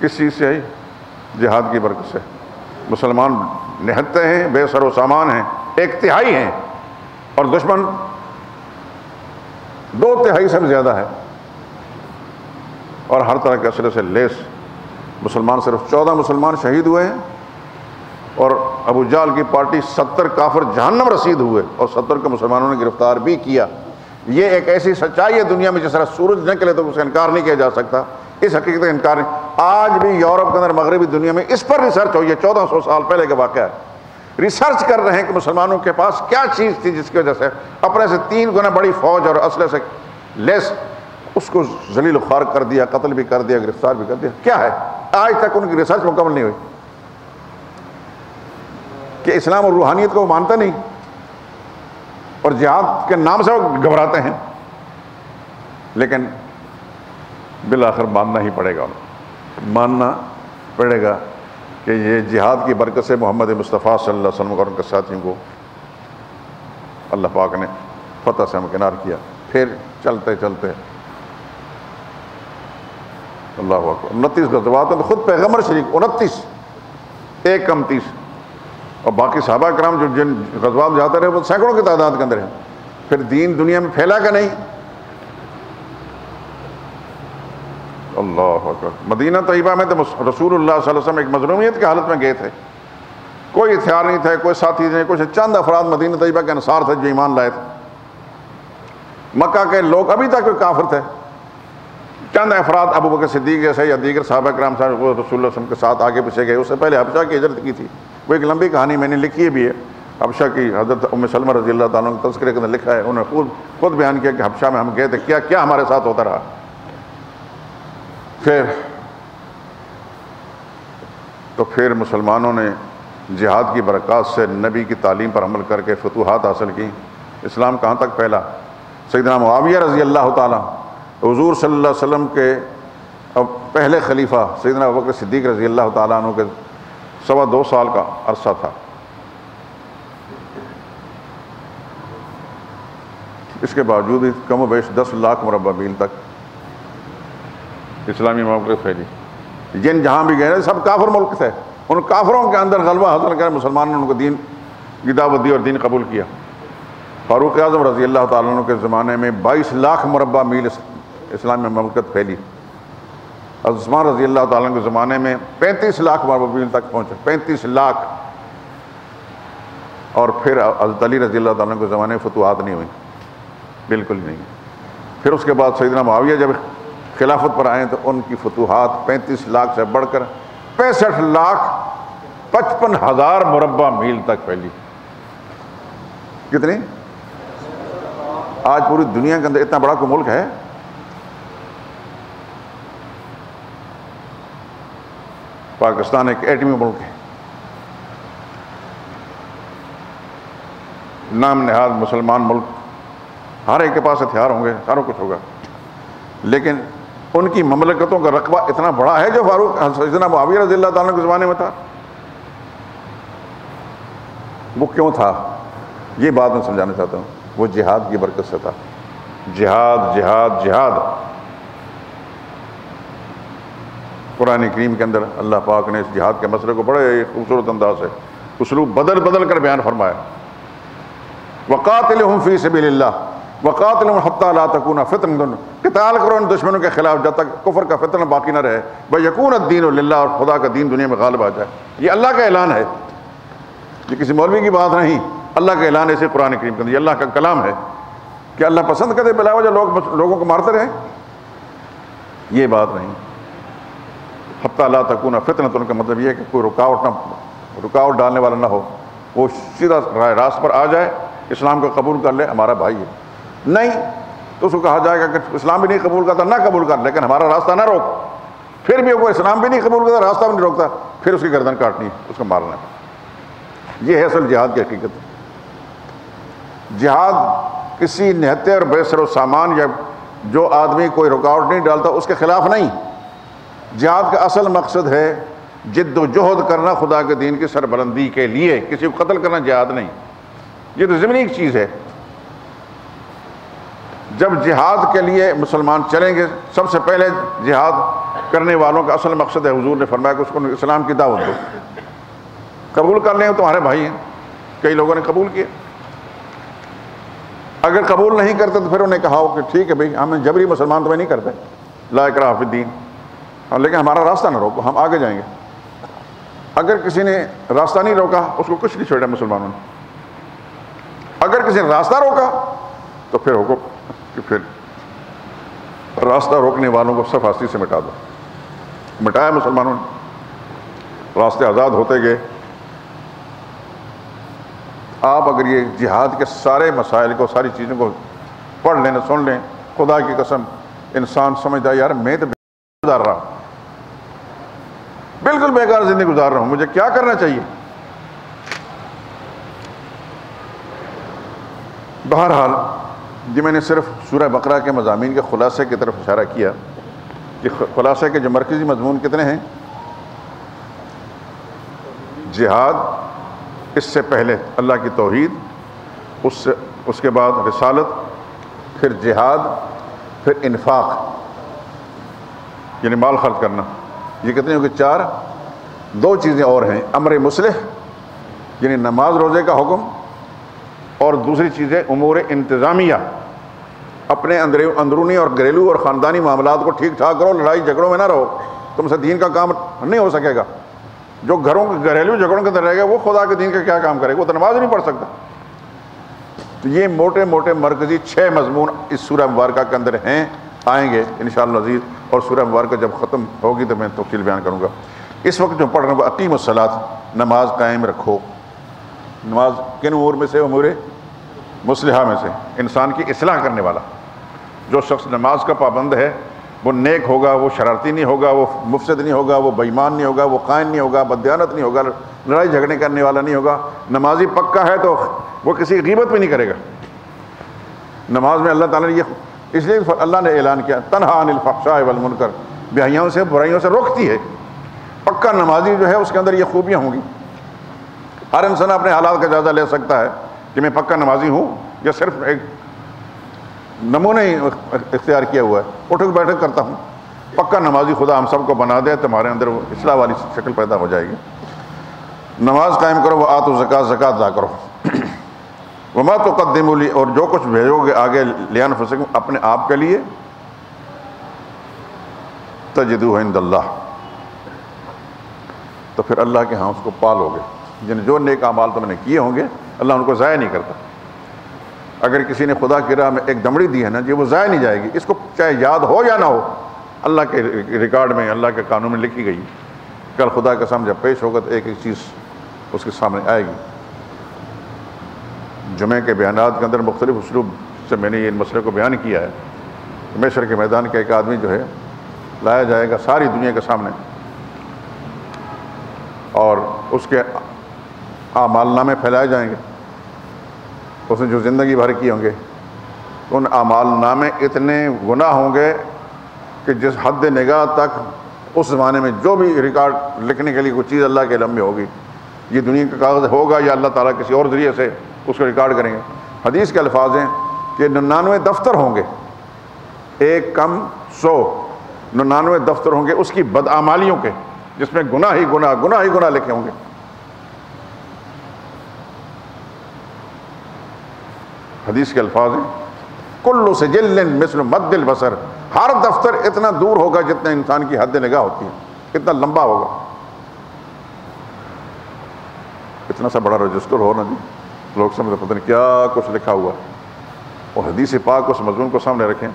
کس چیز سے آئی؟ جہاد کی برکت سے. مسلمان نہتے ہیں، بے سر و سامان ہیں، 1/3 ہیں، اور دشمن 2/3 سے بھی زیادہ ہے، اور ہر طرح کے اسلحے سے لیس. مسلمان صرف 14 مسلمان شہید ہوئے ہیں، اور ابو جہل کی پارٹی 70 کافر جہنم رسید ہوئے، اور 70 کو مسلمانوں نے گرفتار بھی کیا. یہ ایک ایسی سچائی ہے دنیا میں، جس طرح سورج نکلے تو اس کا انکار نہیں کیا جا سکتا. اس حقیقت کا انکار نہیں. آج بھی یورپ کے اندر، مغربی دنیا میں اس پر ریسرچ ہوئی ہے. 1400 سال پہلے کا واقعہ ہے. ریسرچ کر رہے ہیں کہ مسلمانوں کے پاس کیا چیز تھی جس کی وجہ سے اپنے سے 3 گنا بڑی فوج اور اسلحے سے لیس اس کو ذلیل و خوار کر دیا، قتل بھی کر دیا، گرفتار بھی کر دیا. کیا ہے؟ آج تک ان کی ریسرچ مکمل نہیں ہوئی. کہ اسلام اور روحانیت کو وہ مانتے نہیں، اور جہاد کے نام سے وہ گھبراتے ہیں، لیکن بالآخر ماننا ہی پڑے گا. ماننا پڑے گا کہ یہ جہاد کی برکت سے محمد مصطفیٰ صلی اللہ علیہ وسلم اور ان کے ساتھیوں کو اللہ پاک نے فتح سے ہمکنار کیا. پھر چلتے چلتے اللہ اکبر 29 غزوات تو خود پیغمبر شریک 29 ایک کم 30 اور باقی صحابہ کرام جو جن غزوات جاتے رہے وہ سینکڑوں کی تعداد کے اندر ہیں. پھر دین دنیا میں پھیلا کہ نہیں؟ اللہ اکبر. مدینہ طیبہ میں تو رسول اللہ صلی اللہ علیہ وسلم ایک مظلومیت کی حالت میں گئے تھے. کوئی ہتھیار نہیں تھے, کوئی ساتھی نہیں, کچھ چند افراد مدینہ طیبہ کے انصار تھے جو ایمان لائے تھے. مکہ کے لوگ ابھی تک کافر تھے. چند افراد ابو بکر صدیق جیسے یا دیگر صحابہ کرام صاحب وہ رسول اللہ صلی اللہ علیہ وسلم کے ساتھ آگے پیچھے گئے. اس سے پہلے حبشہ کی ہجرت کی تھی. وہ ایک لمبی کہانی میں نے لکھی بھی ہے. حبشہ کی حضرت ام سلمہ رضی اللہ تعالیٰ عنہ تذکرے کے اندر لکھا ہے. انہوں نے خود بیان کیا کہ حبشہ میں ہم گئے تھے, کیا کیا ہمارے ساتھ ہوتا رہا. پھر مسلمانوں نے جہاد کی برکات سے نبی کی تعلیم پر عمل کر کے فتوحات حاصل کی. اسلام کہاں تک پھیلا؟ سیدنا معاویہ رضی اللہ تعالیٰ حضور صلی اللہ علیہ وسلم کے پہلے خلیفہ سیدنا ابوبکر صدیق رضی اللہ تعالیٰ عنہ کے 2.25 سال کا عرصہ تھا. اس کے باوجود کم و بیش 10 لاکھ مربع میل تک اسلامی مملکت پھیلی. جن جہاں بھی گئے سب کافر ملک تھے. ان کافروں کے اندر غلبہ حاصل کر مسلمانوں نے ان کو دین کی دعوت دی اور دین قبول کیا. فاروق اعظم رضی اللہ تعالیٰ عنہ کے زمانے میں 22 لاکھ مربع میل اسلامی مملکت پھیلی. حضرت عثمان رضی اللہ تعالیٰ عنہ کے زمانے میں 35 لاکھ مربع میل تک پہنچے. 35 لاکھ. اور پھر حضرت علی رضی اللہ تعالیٰ عنہ کے زمانے میں فتوحات نہیں ہوئی, بالکل نہیں. پھر اس کے بعد سیدنا معاویہ جب خلافت پر آئے تو ان کی فتوحات 35 لاکھ سے بڑھ کر 65,55,000 مربع میل تک پھیلی. کتنی؟ آج پوری دنیا کے اندر اتنا بڑا کوئی ملک ہے؟ پاکستان ایک ایٹمی ملک ہے, نام نہاد مسلمان ملک. ہر ایک کے پاس ہتھیار ہوں گے, سارا کچھ ہوگا, لیکن ان کی مملکتوں کا رقبہ اتنا بڑا ہے جو فاروق سیدنا معاویہ رضی اللہ تعالیٰ کے زمانے میں تھا. وہ کیوں تھا یہ بات میں سمجھانا چاہتا ہوں. وہ جہاد کی برکت سے تھا. جہاد جہاد جہاد. قرآن کریم کے اندر اللہ پاک نے اس جہاد کے مسئلے کو بڑے خوبصورت انداز سے اسلوب بدل بدل کر بیان فرمایا. وَقَاتِلُهُمْ فِي سَبِيلِ اللَّهِ وَقَاتِلُهُمْ حَتَّى لَا تَكُونَ فِتْنَةٌ. قتال کرو ان دشمنوں کے خلاف جب تک کفر کا فتنہ باقی نہ رہے. وَيَكُونَ الدِّينُ لِلَّهِ. اور خدا کا دین دنیا میں غالب آ جائے. یہ اللہ کا اعلان ہے, یہ کسی مولوی کی بات نہیں. اللہ کا اعلان ہے اسے قرآن کریم کے اندر. یہ اللہ کا کلام ہے. کہ اللہ پسند کرتے بلا وجہ لوگوں کو مارتے رہیں, یہ بات نہیں. حَتَّى لَا تَكُونَ فِتْنَةٌ کا مطلب یہ ہے کہ کوئی رکاوٹ ڈالنے والا نہ ہو. وہ سیدھا راست پر آ جائے, اسلام کو قبول کر لے, ہمارا بھائی ہے. نہیں تو اس کو کہا جائے گا کہ اسلام بھی نہیں قبول کرتا, نہ قبول کر, لیکن ہمارا راستہ نہ روک. پھر بھی وہ اسلام بھی نہیں قبول کرتا, راستہ بھی نہیں روکتا, پھر اس کی گردن کاٹنی, اس کو مارنا. یہ ہے اصل جہاد کی حقیقت. جہاد کسی نہتے اور بے سر و سامان یا جو آدمی کوئی رکاوٹ نہیں ڈالتا اس کے خلاف نہیں. جہاد کا اصل مقصد ہے جد و جہد کرنا خدا کے دین کی سربلندی کے لیے. کسی کو قتل کرنا جہاد نہیں, یہ تو ضمنی ایک چیز ہے. جب جہاد کے لیے مسلمان چلیں گے, سب سے پہلے جہاد کرنے والوں کا اصل مقصد ہے, حضور نے فرمایا کہ اس کو اسلام کی دعوت دو. قبول کر لیں تمہارے بھائی ہیں. کئی لوگوں نے قبول کیا. اگر قبول نہیں کرتے تو پھر انہیں کہا ہو کہ ٹھیک ہے بھائی, ہم جبری مسلمان تمہیں نہیں کرتے, لا اکراہ فی الدین, لیکن ہمارا راستہ نہ روکو, ہم آگے جائیں گے. اگر کسی نے راستہ نہیں روکا اس کو کچھ نہیں چھوڑا مسلمانوں نے. اگر کسی نے راستہ روکا تو پھر حکم کہ پھر راستہ روکنے والوں کو صف ہستی سے مٹا دو. مٹایا مسلمانوں نے, راستے آزاد ہوتے گئے. آپ اگر یہ جہاد کے سارے مسائل کو, ساری چیزوں کو پڑھ لیں, سن لیں, خدا کی قسم انسان سمجھتا ہے یار میں تو گزار رہا ہوں, بالکل بیکار زندگی گزار رہا ہوں, مجھے کیا کرنا چاہیے. بہرحال جی میں نے صرف سورہ بقرہ کے مضامین کے خلاصے کی طرف اشارہ کیا. کہ خلاصے کے جو مرکزی مضمون کتنے ہیں؟ جہاد, اس سے پہلے اللہ کی توحید, اس کے بعد رسالت، پھر جہاد، پھر انفاق یعنی مال خرچ کرنا. یہ کتنے ہو گئے؟ 4. 2 چیزیں اور ہیں، امر مصلح یعنی نماز روزے کا حکم، اور دوسری چیز ہے امور انتظامیہ، اپنے اندرونی اور گھریلو اور خاندانی معاملات کو ٹھیک ٹھاک کرو، لڑائی جھگڑوں میں نہ رہو. تم سے دین کا کام نہیں ہو سکے گا. جو گھریلو جھگڑوں کے اندر رہے گا وہ خدا کے دین کا کیا کام کرے گا؟ وہ تو نماز نہیں پڑھ سکتا. تو یہ موٹے موٹے مرکزی 6 مضمون اس سورہ مبارکہ کے اندر ہیں، آئیں گے انشاءاللہ عزیز. اور سورہ مبارکہ جب ختم ہوگی تو میں تفصیل بیان کروں گا. اس وقت جو پڑھ رہا ہوں اقیم الصلاۃ، نماز قائم رکھو. نماز کن امور میں سے؟ امور مصلحہ میں سے، انسان کی اصلاح کرنے والا. جو شخص نماز کا پابند ہے وہ نیک ہوگا، وہ شرارتی نہیں ہوگا، وہ مفسد نہیں ہوگا، وہ بےایمان نہیں ہوگا، وہ خائن نہیں ہوگا، بددیانت نہیں ہوگا، لڑائی جھگڑے کرنے والا نہیں ہوگا. نمازی پکا ہے تو وہ کسی غیبت بھی نہیں کرے گا. نماز میں اللہ تعالیٰ نے یہ اس لیے اللہ نے اعلان کیا تنہا عن الفحشاء والمنکر، بیاہیوں سے برائیوں سے روکتی ہے. پکا نمازی جو ہے اس کے اندر یہ خوبیاں ہوں گی. ہر انسان اپنے حالات کا جائزہ لے سکتا ہے کہ میں پکا نمازی ہوں یا صرف ایک نمونہ ہی اختیار کیا ہوا ہے، اٹھک بیٹھک کرتا ہوں. پکا نمازی خدا ہم سب کو بنا دے، تمہارے اندر وہ اصلاح والی شکل پیدا ہو جائے گی. نماز قائم کرو، وہ آتو زکات، زکات ادا کرو. وما تقدموا لی، اور جو کچھ بھیجو گے آگے لانفسکم، اپنے آپ کے لیے، تجدوہ عند اللہ، تو پھر اللہ کے ہاں اس کو پالو گے. یعنی جو نیک اعمال تم نے کیے ہوں گے اللہ ان کو ضائع نہیں کرتا. اگر کسی نے خدا کی راہ میں ایک دمڑی دی ہے نا جی، وہ ضائع نہیں جائے گی. اس کو چاہے یاد ہو یا نہ ہو، اللہ کے ریکارڈ میں، اللہ کے قانون میں لکھی گئی. کل خدا کا سامنے جب پیش ہوگا تو ایک ایک چیز اس کے سامنے آئے گی. جمعے کے بیانات کے اندر مختلف اسلوب سے میں نے ان مسئلے کو بیان کیا ہے. محشر کے میدان کا ایک آدمی جو ہے لایا جائے گا ساری دنیا کے سامنے، اور اس کے اعمال نامے پھیلائے جائیں گے. اس نے جو زندگی بھر کی ہوں گے ان اعمال نامے اتنے گناہ ہوں گے کہ جس حد نگاہ تک اس زمانے میں جو بھی ریکارڈ لکھنے کے لیے کوئی چیز اللہ کے علم میں ہوگی، یہ دنیا کا کاغذ ہوگا یا اللہ تعالیٰ کسی اور ذریعے سے اس کو ریکارڈ کریں گے. حدیث کے الفاظ ہیں کہ 99 دفتر ہوں گے، 1 کم 100، 99 دفتر ہوں گے اس کی بدعمالیوں کے، جس میں گناہ ہی گناہ لکھے ہوں گے. حدیث کے الفاظ ہیں کل سجل مثل مد البصر، ہر دفتر اتنا دور ہوگا جتنا انسان کی حد نگاہ ہوتی ہے، اتنا لمبا ہوگا. اتنا سا بڑا رجسٹر ہو نا جی، لوگ سمجھتے پتہ نہیں کیا کچھ لکھا ہوا. اور حدیث پاک اس مضمون کو سامنے رکھیں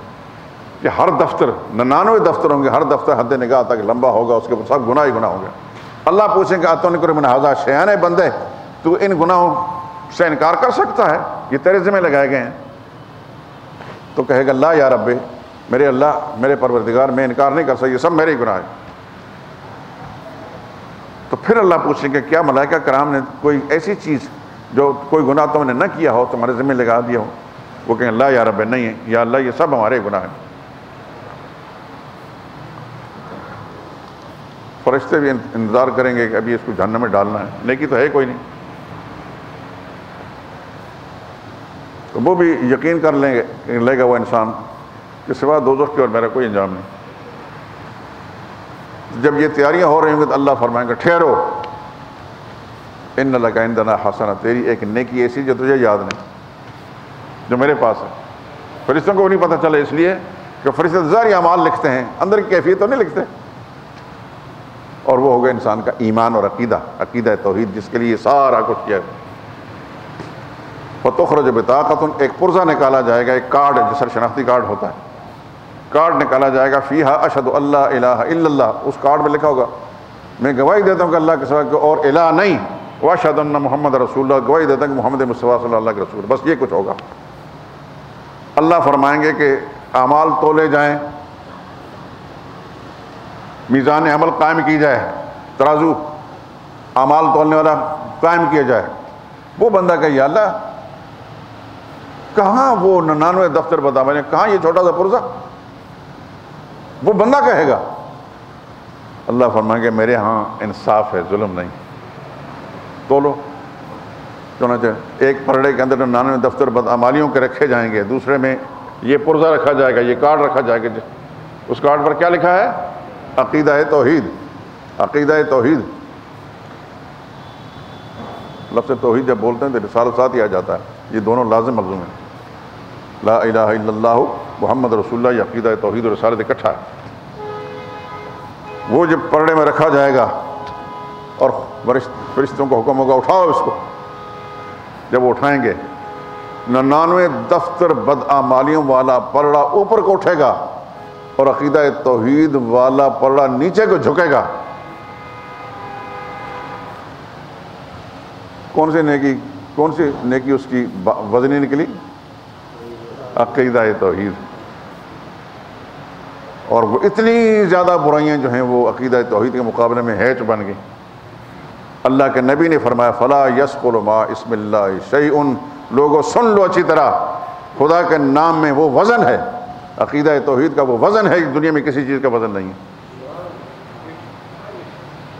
کہ ہر دفتر 99 دفتر ہوں گے، ہر دفتر حد نگاہ تک لمبا ہوگا، اس کے سب گناہ ہی گناہ ہوں گے. اللہ پوچھیں کہ آتونی کرو من ھذا شیئا، بندے تو ان گناہوں سے انکار کر سکتا ہے؟ یہ تیرے ذمہ لگائے گئے ہیں. تو کہے گا لا یا رب، میرے اللہ، میرے پروردگار، میں انکار نہیں کر سکتا، یہ سب میرے ہی گناہ ہیں. تو پھر اللہ پوچھیں کہ کیا ملائکہ کرام نے کوئی ایسی چیز جو کوئی گناہ تم نے نہ کیا ہو تمہارے ذمہ لگا دیا ہو؟ وہ کہیں لا یا رب، نہیں ہے یا اللہ، یہ سب ہمارے گناہ ہیں. فرشتے بھی انتظار کریں گے کہ ابھی اس کو جہنم میں ڈالنا ہے، نیکی تو ہے کوئی نہیں. تو وہ بھی یقین کر لے گا وہ انسان کہ سوا دوزخ کی اور میرا کوئی انجام نہیں. جب یہ تیاریاں ہو رہی ہوں گی تو اللہ فرمائیں گے ٹھہرو، ان لک عندنا حسنہ، تیری ایک نیکی ایسی جو تجھے یاد نہیں، جو میرے پاس ہے. فرشتوں کو نہیں پتہ چلا، اس لیے کہ فرشتے ظاہری اعمال لکھتے ہیں، اندر کی کیفیت تو نہیں لکھتے. اور وہ ہوگا انسان کا ایمان اور عقیدہ توحید، جس کے لیے سارا کچھ کیا ہے. فتخرج بطاقۃ، ایک پرزہ نکالا جائے گا، ایک کارڈ جس پر شناختی کارڈ ہوتا ہے، کارڈ نکالا جائے گا، فیہا اشہد اللہ الہ الا اللہ، اس کارڈ میں لکھا ہوگا میں گواہی دیتا ہوں کہ اللہ کے سوا کوئی اور الہ نہیں، واشہد ان محمد رسول اللہ، گواہی دیتا ہوں کہ محمد مصطفیٰ صلی اللہ علیہ رسول. بس یہ کچھ ہوگا. اللہ فرمائیں گے کہ اعمال تولے جائیں، میزان عمل قائم کی جائے، ترازو اعمال تولنے والا قائم کیا جائے. وہ بندہ کہ یا اللہ کہاں وہ 99 دفتر بتا میں نے، کہاں یہ چھوٹا سا پرزہ؟ وہ بندہ کہے گا. اللہ فرمائیں گے میرے ہاں انصاف ہے، ظلم نہیں. تولو. چنانچہ ایک پرڑے کے اندر 99 دفتر بدعمالیوں کے رکھے جائیں گے، دوسرے میں یہ پرزہ رکھا جائے گا، یہ کارڈ رکھا جائے گا، اس کارڈ پر کیا لکھا ہے؟ عقیدہ توحید، عقیدہ توحید۔ لفظ توحید جب بولتے ہیں تو رسالت ساتھ ہی آ جاتا ہے، یہ دونوں لازم ملزوم ہیں۔ لا الہ الا اللہ محمد رسول اللہ، یہ عقیدہ توحید اور رسالت اکٹھا ہے۔ وہ جب پرڑے میں رکھا جائے گا اور فرشتوں کو حکم ہوگا اٹھاؤ اس کو، جب وہ اٹھائیں گے 99 دفتر بدعمالیوں والا پرڑا اوپر کو اٹھے گا اور عقیدہ توحید والا پرڑا نیچے کو جھکے گا۔ کون سی نیکی اس کی وزنی نکلی؟ عقیدہ توحید۔ اور وہ اتنی زیادہ برائیاں جو ہیں وہ عقیدہ توحید کے مقابلے میں ہیچ بن گئی۔ اللہ کے نبی نے فرمایا فلا یثقل ما اسم اللہ شیء، لوگوں سن لو اچھی طرح، خدا کے نام میں وہ وزن ہے، عقیدہ توحید کا وہ وزن ہے، دنیا میں کسی چیز کا وزن نہیں ہے۔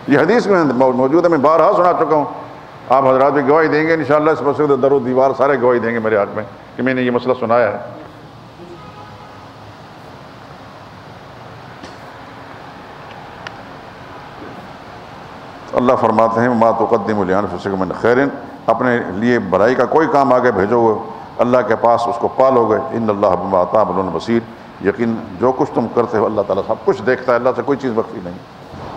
یہ حدیث میں موجود ہے، میں بارہا سنا چکا ہوں، آپ حضرات بھی گواہی دیں گے انشاءاللہ، اس مسجد در و دیوار سارے گواہی دیں گے میرے حق میں کہ میں نے یہ مسئلہ سنایا ہے۔ اللہ فرماتے ہیں ما تقدموا لانفسکم من خیر، اپنے لیے بھلائی کا کوئی کام آگے بھیجو گے اللہ کے پاس اس کو پالو گے، ان اللہ بما تعملون بصیر، یقین جو کچھ تم کرتے ہو اللہ تعالیٰ سب کچھ دیکھتا ہے، اللہ سے کوئی چیز مخفی نہیں۔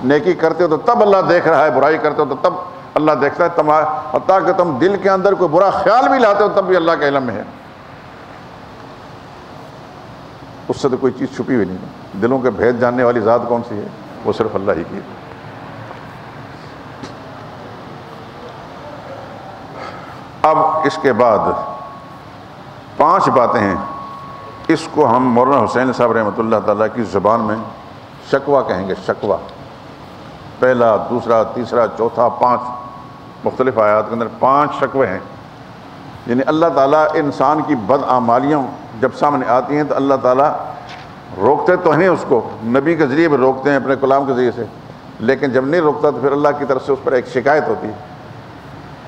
نیکی کرتے ہو تو تب اللہ دیکھ رہا ہے، برائی کرتے ہو تو تب اللہ دیکھتا ہے، حتیٰ کہ تم دل کے اندر کوئی برا خیال بھی لاتے ہو تب بھی اللہ کے علم میں ہے، اس سے تو کوئی چیز چھپی ہوئی نہیں۔ دلوں کے بھید جاننے والی ذات کون سی ہے؟ وہ صرف اللہ ہی کی۔ اب اس کے بعد 5 باتیں ہیں، اس کو ہم مولانا حسین صاحب رحمۃ اللہ تعالیٰ کی زبان میں شکوہ کہیں گے، شکوہ۔ پہلا، دوسرا، تیسرا، چوتھا، 5 مختلف آیات کے اندر 5 شکوے ہیں، یعنی اللہ تعالیٰ انسان کی بدعمالیاں جب سامنے آتی ہیں تو اللہ تعالیٰ روکتے تو ہیں اس کو، نبی کے ذریعے بھی روکتے ہیں، اپنے کلام کے ذریعے سے، لیکن جب نہیں روکتا تو پھر اللہ کی طرف سے اس پر ایک شکایت ہوتی ہے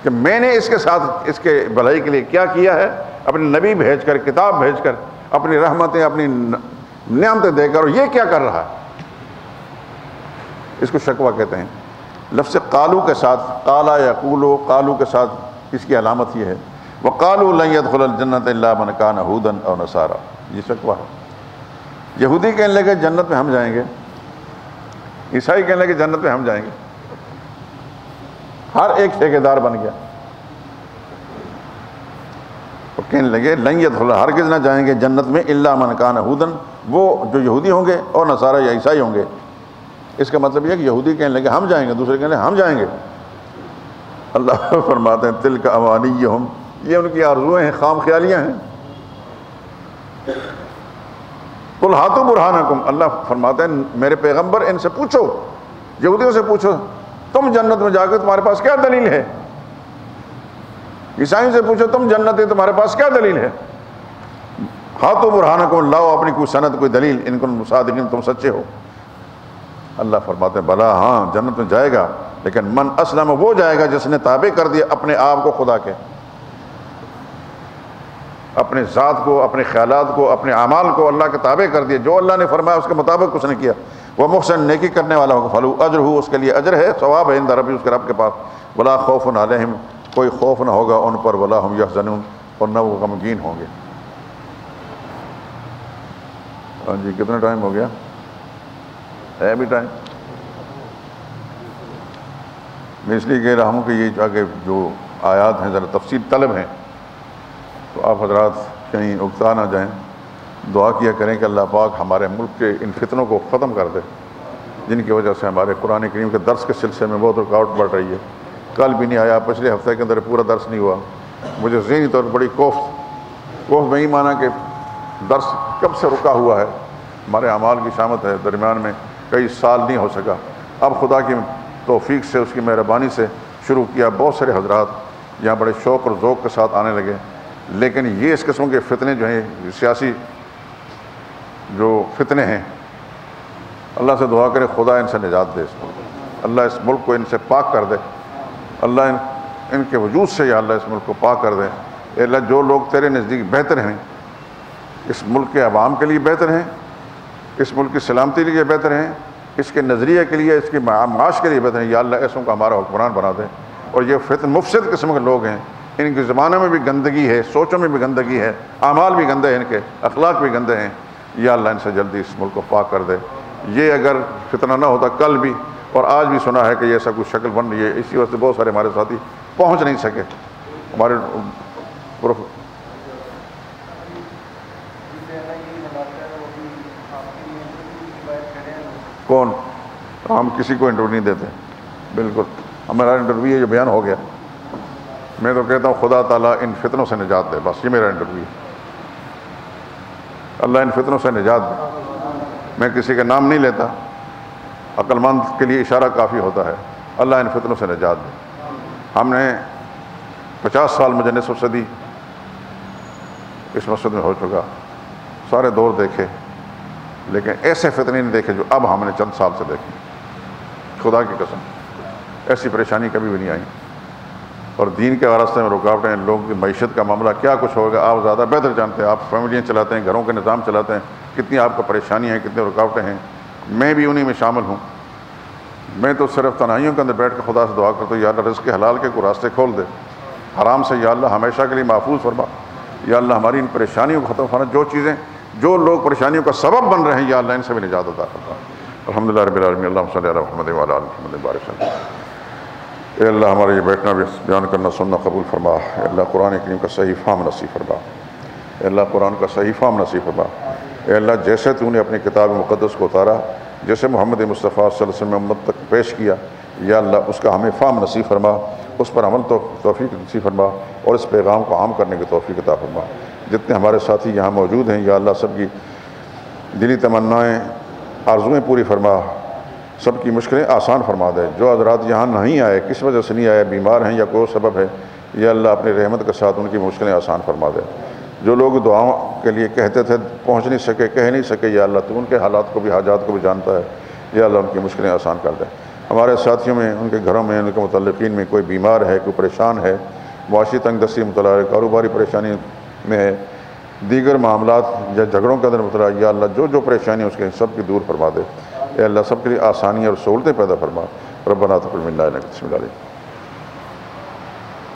کہ میں نے اس کے ساتھ اس کے بھلائی کے لیے کیا کیا ہے، اپنے نبی بھیج کر، کتاب بھیج کر، اپنی رحمتیں، اپنی نعمتیں دے کر، اور یہ کیا کر رہا ہے، اس کو شکوہ کہتے ہیں۔ لفظ قالو کے ساتھ، قالا یقولو، قالو کے ساتھ اس کی علامت یہ ہے وقالوا لن يدخل الجنت الا من كان هودا او نصارى، یہ شکوہ ہے۔ یہودی کہنے لگے جنت میں ہم جائیں گے، عیسائی کہنے لگے جنت میں ہم جائیں گے، ہر ایک ٹھیکیدار بن گیا، تو کہنے لگے لن يدخل، ہرگز نہ جائیں گے جنت میں الا من كان هودا، وہ جو یہودی ہوں گے اور نصارى یا عیسائی ہوں گے۔ اس کا مطلب یہ ہے کہ یہودی کہنے لگے ہم جائیں گے، دوسرے کہنے لگے ہم جائیں گے۔ اللہ فرماتے ہیں تلک امانیہم، یہ ان کی آرزویں ہیں، خام خیالیاں ہیں۔ قل ہاتوا برہانکم، اللہ فرماتے ہیں میرے پیغمبر ان سے پوچھو، یہودیوں سے پوچھو تم جنت میں جا کے تمہارے پاس کیا دلیل ہے، عیسائیوں سے پوچھو تم جنت ہے تمہارے پاس کیا دلیل ہے، ہاتوا برہانکم، لاؤ اپنی کوئی سند، کوئی دلیل، ان کنتم صادقین، تم سچے ہو۔ اللہ فرماتے ہیں بلا، ہاں جنت میں جائے گا، لیکن من اسلم، وہ جائے گا جس نے تابع کر دیا اپنے آپ کو خدا کے، اپنے ذات کو، اپنے خیالات کو، اپنے اعمال کو اللہ کے تابع کر دیا، جو اللہ نے فرمایا اس کے مطابق اس نے کیا۔ وہ محسن، نیکی کرنے والا ہوگا، فلو اجرہ، اس کے لیے اجر ہے، ثواب ہے عند ربی، اس کے رب کے پاس، ولا خوف علیہم، کوئی خوف نہ ہوگا ان پر، ولا ہم یحزنون، اور نہ وہ غمگین ہوں گے۔ ہاں جی، کتنا ٹائم ہو گیا ہے؟ ابھی ٹائم؟ میں اس لیے کہہ رہا ہوں کہ یہ آگے جو آیات ہیں ذرا تفصیل طلب ہیں، تو آپ حضرات کہیں اکتا نہ جائیں، دعا کیا کریں کہ اللہ پاک ہمارے ملک کے ان فتنوں کو ختم کر دے، جن کی وجہ سے ہمارے قرآن کریم کے درس کے سلسلے میں بہت رکاوٹ بڑھ رہی ہے۔ کل بھی نہیں آیا، پچھلے ہفتے کے اندر پورا درس نہیں ہوا، مجھے ذہنی طور پر بڑی کوفت میں ہی مانا کہ درس کب سے رکا ہوا ہے، ہمارے اعمال کی شامت ہے، درمیان میں کئی سال نہیں ہو سکا، اب خدا کی توفیق سے، اس کی مہربانی سے شروع کیا۔ بہت سارے حضرات یہاں بڑے شوق اور ذوق کے ساتھ آنے لگے، لیکن یہ اس قسم کے فتنے جو ہیں، سیاسی جو فتنے ہیں، اللہ سے دعا کرے خدا ان سے نجات دے، اللہ اس ملک کو ان سے پاک کر دے، اللہ ان کے وجود سے یا اللہ اس ملک کو پاک کر دیں۔ اے اللہ جو لوگ تیرے نزدیک بہتر ہیں، اس ملک کے عوام کے لیے بہتر ہیں، اس ملک کی سلامتی کے لیے بہتر ہیں، اس کے نظریے کے لیے، اس کے معاش کے لیے بہتر ہیں، یا اللہ ایسوں کا ہمارا حکمران بنا دیں۔ اور یہ فتن مفسد قسم کے لوگ ہیں، ان کی زبانوں میں بھی گندگی ہے، سوچوں میں بھی گندگی ہے، اعمال بھی گندے ہیں، ان کے اخلاق بھی گندے ہیں، یا اللہ ان سے جلدی اس ملک کو پاک کر دے۔ یہ اگر فتنہ نہ ہوتا کل بھی اور آج بھی سنا ہے کہ یہ ایسا کچھ شکل بن رہی ہے، اسی وجہ سے بہت سارے ہمارے ساتھی پہنچ نہیں سکے۔ ہمارے کون؟ ہم کسی کو انٹرویو نہیں دیتے، بالکل ہمارا انٹرویو یہ بیان ہو گیا۔ میں تو کہتا ہوں خدا تعالیٰ ان فتنوں سے نجات دے، بس یہ میرا انٹرویو ہے۔ اللہ ان فتنوں سے نجات دے۔ میں کسی کا نام نہیں لیتا، عقل مند کے لیے اشارہ کافی ہوتا ہے۔ اللہ ان فتنوں سے نجات دے۔ ہم نے 50 سال مجھے نصف صدی اس مسجد میں ہو چکا، سارے دور دیکھے، لیکن ایسے فتنے نہیں دیکھے جو اب ہم نے چند سال سے دیکھے۔ خدا کی قسم ایسی پریشانی کبھی بھی نہیں آئی۔ اور دین کے راستے میں رکاوٹیں، لوگوں کی معیشت کا معاملہ کیا کچھ ہوگا آپ زیادہ بہتر جانتے ہیں۔ آپ فیملیاں چلاتے ہیں، گھروں کے نظام چلاتے ہیں، کتنی آپ کو پریشانیاں ہیں، کتنی رکاوٹیں ہیں۔ میں بھی انہی میں شامل ہوں۔ میں تو صرف تنہائیوں کے اندر بیٹھ کے خدا سے دعا کرتا ہوں، یا اللہ رزق حلال کے کوئی راستے کھول دے، حرام سے یا اللہ ہمیشہ کے لیے محفوظ فرما۔ یا اللہ ہماری ان پریشانیوں کو ختم فرما، جو لوگ پریشانیوں کا سبب بن رہے ہیں یا اللہ ان سے بھی نجات عطا فرما۔ الحمدللہ رب العالمین، اللہم صلی علی محمد وعلی آل محمد بارک وسلم۔ اے اللہ ہمارا یہ بیٹھنا بھی بیان کرنا سننا قبول فرما۔ اے اللہ قرآن کریم کا صحیح فہم نصیب فرما۔ اے اللہ قرآن کا صحیح فہم نصیب فرما۔ اے اللہ جیسے تو نے اپنی کتاب مقدس کو اتارا، جیسے محمد مصطفیٰ صلی اللہ علیہ وسلم امت تک پیش کیا، یا اللہ اس کا ہمیں فہم نصیب فرما، اس پر عمل توفیق نصیب فرما، اور اس پیغام کو عام کرنے کی توفیق عطا فرما۔ جتنے ہمارے ساتھی یہاں موجود ہیں یا اللہ سب کی دلی تمنائیں آرزویں پوری فرما، سب کی مشکلیں آسان فرما دے۔ جو حضرات یہاں نہیں آئے، کس وجہ سے نہیں آئے، بیمار ہیں یا کوئی سبب ہے، یا اللہ اپنی رحمت کے ساتھ ان کی مشکلیں آسان فرما دے۔ جو لوگ دعاؤں کے لیے کہتے تھے پہنچ نہیں سکے، کہہ نہیں سکے، یا اللہ تو ان کے حالات کو بھی، حاجات کو بھی جانتا ہے، یا اللہ ان کی مشکلیں آسان کر دے۔ ہمارے ساتھیوں میں، ان کے گھروں میں، ان کے متعلقین میں کوئی بیمار ہے، کوئی پریشان ہے، معاشی تنگ دستی مبتلا ہے، کاروباری پریشانی میں ہے، دیگر معاملات یا جھگڑوں کے اندر مبتلا، یا اللہ جو پریشانی اس کے سب کی دور فرما دے۔ اے اللہ سب کے لیے آسانی اور سہولتیں پیدا فرما۔ ربنا تقبل منا انک انت السمیع العلیم۔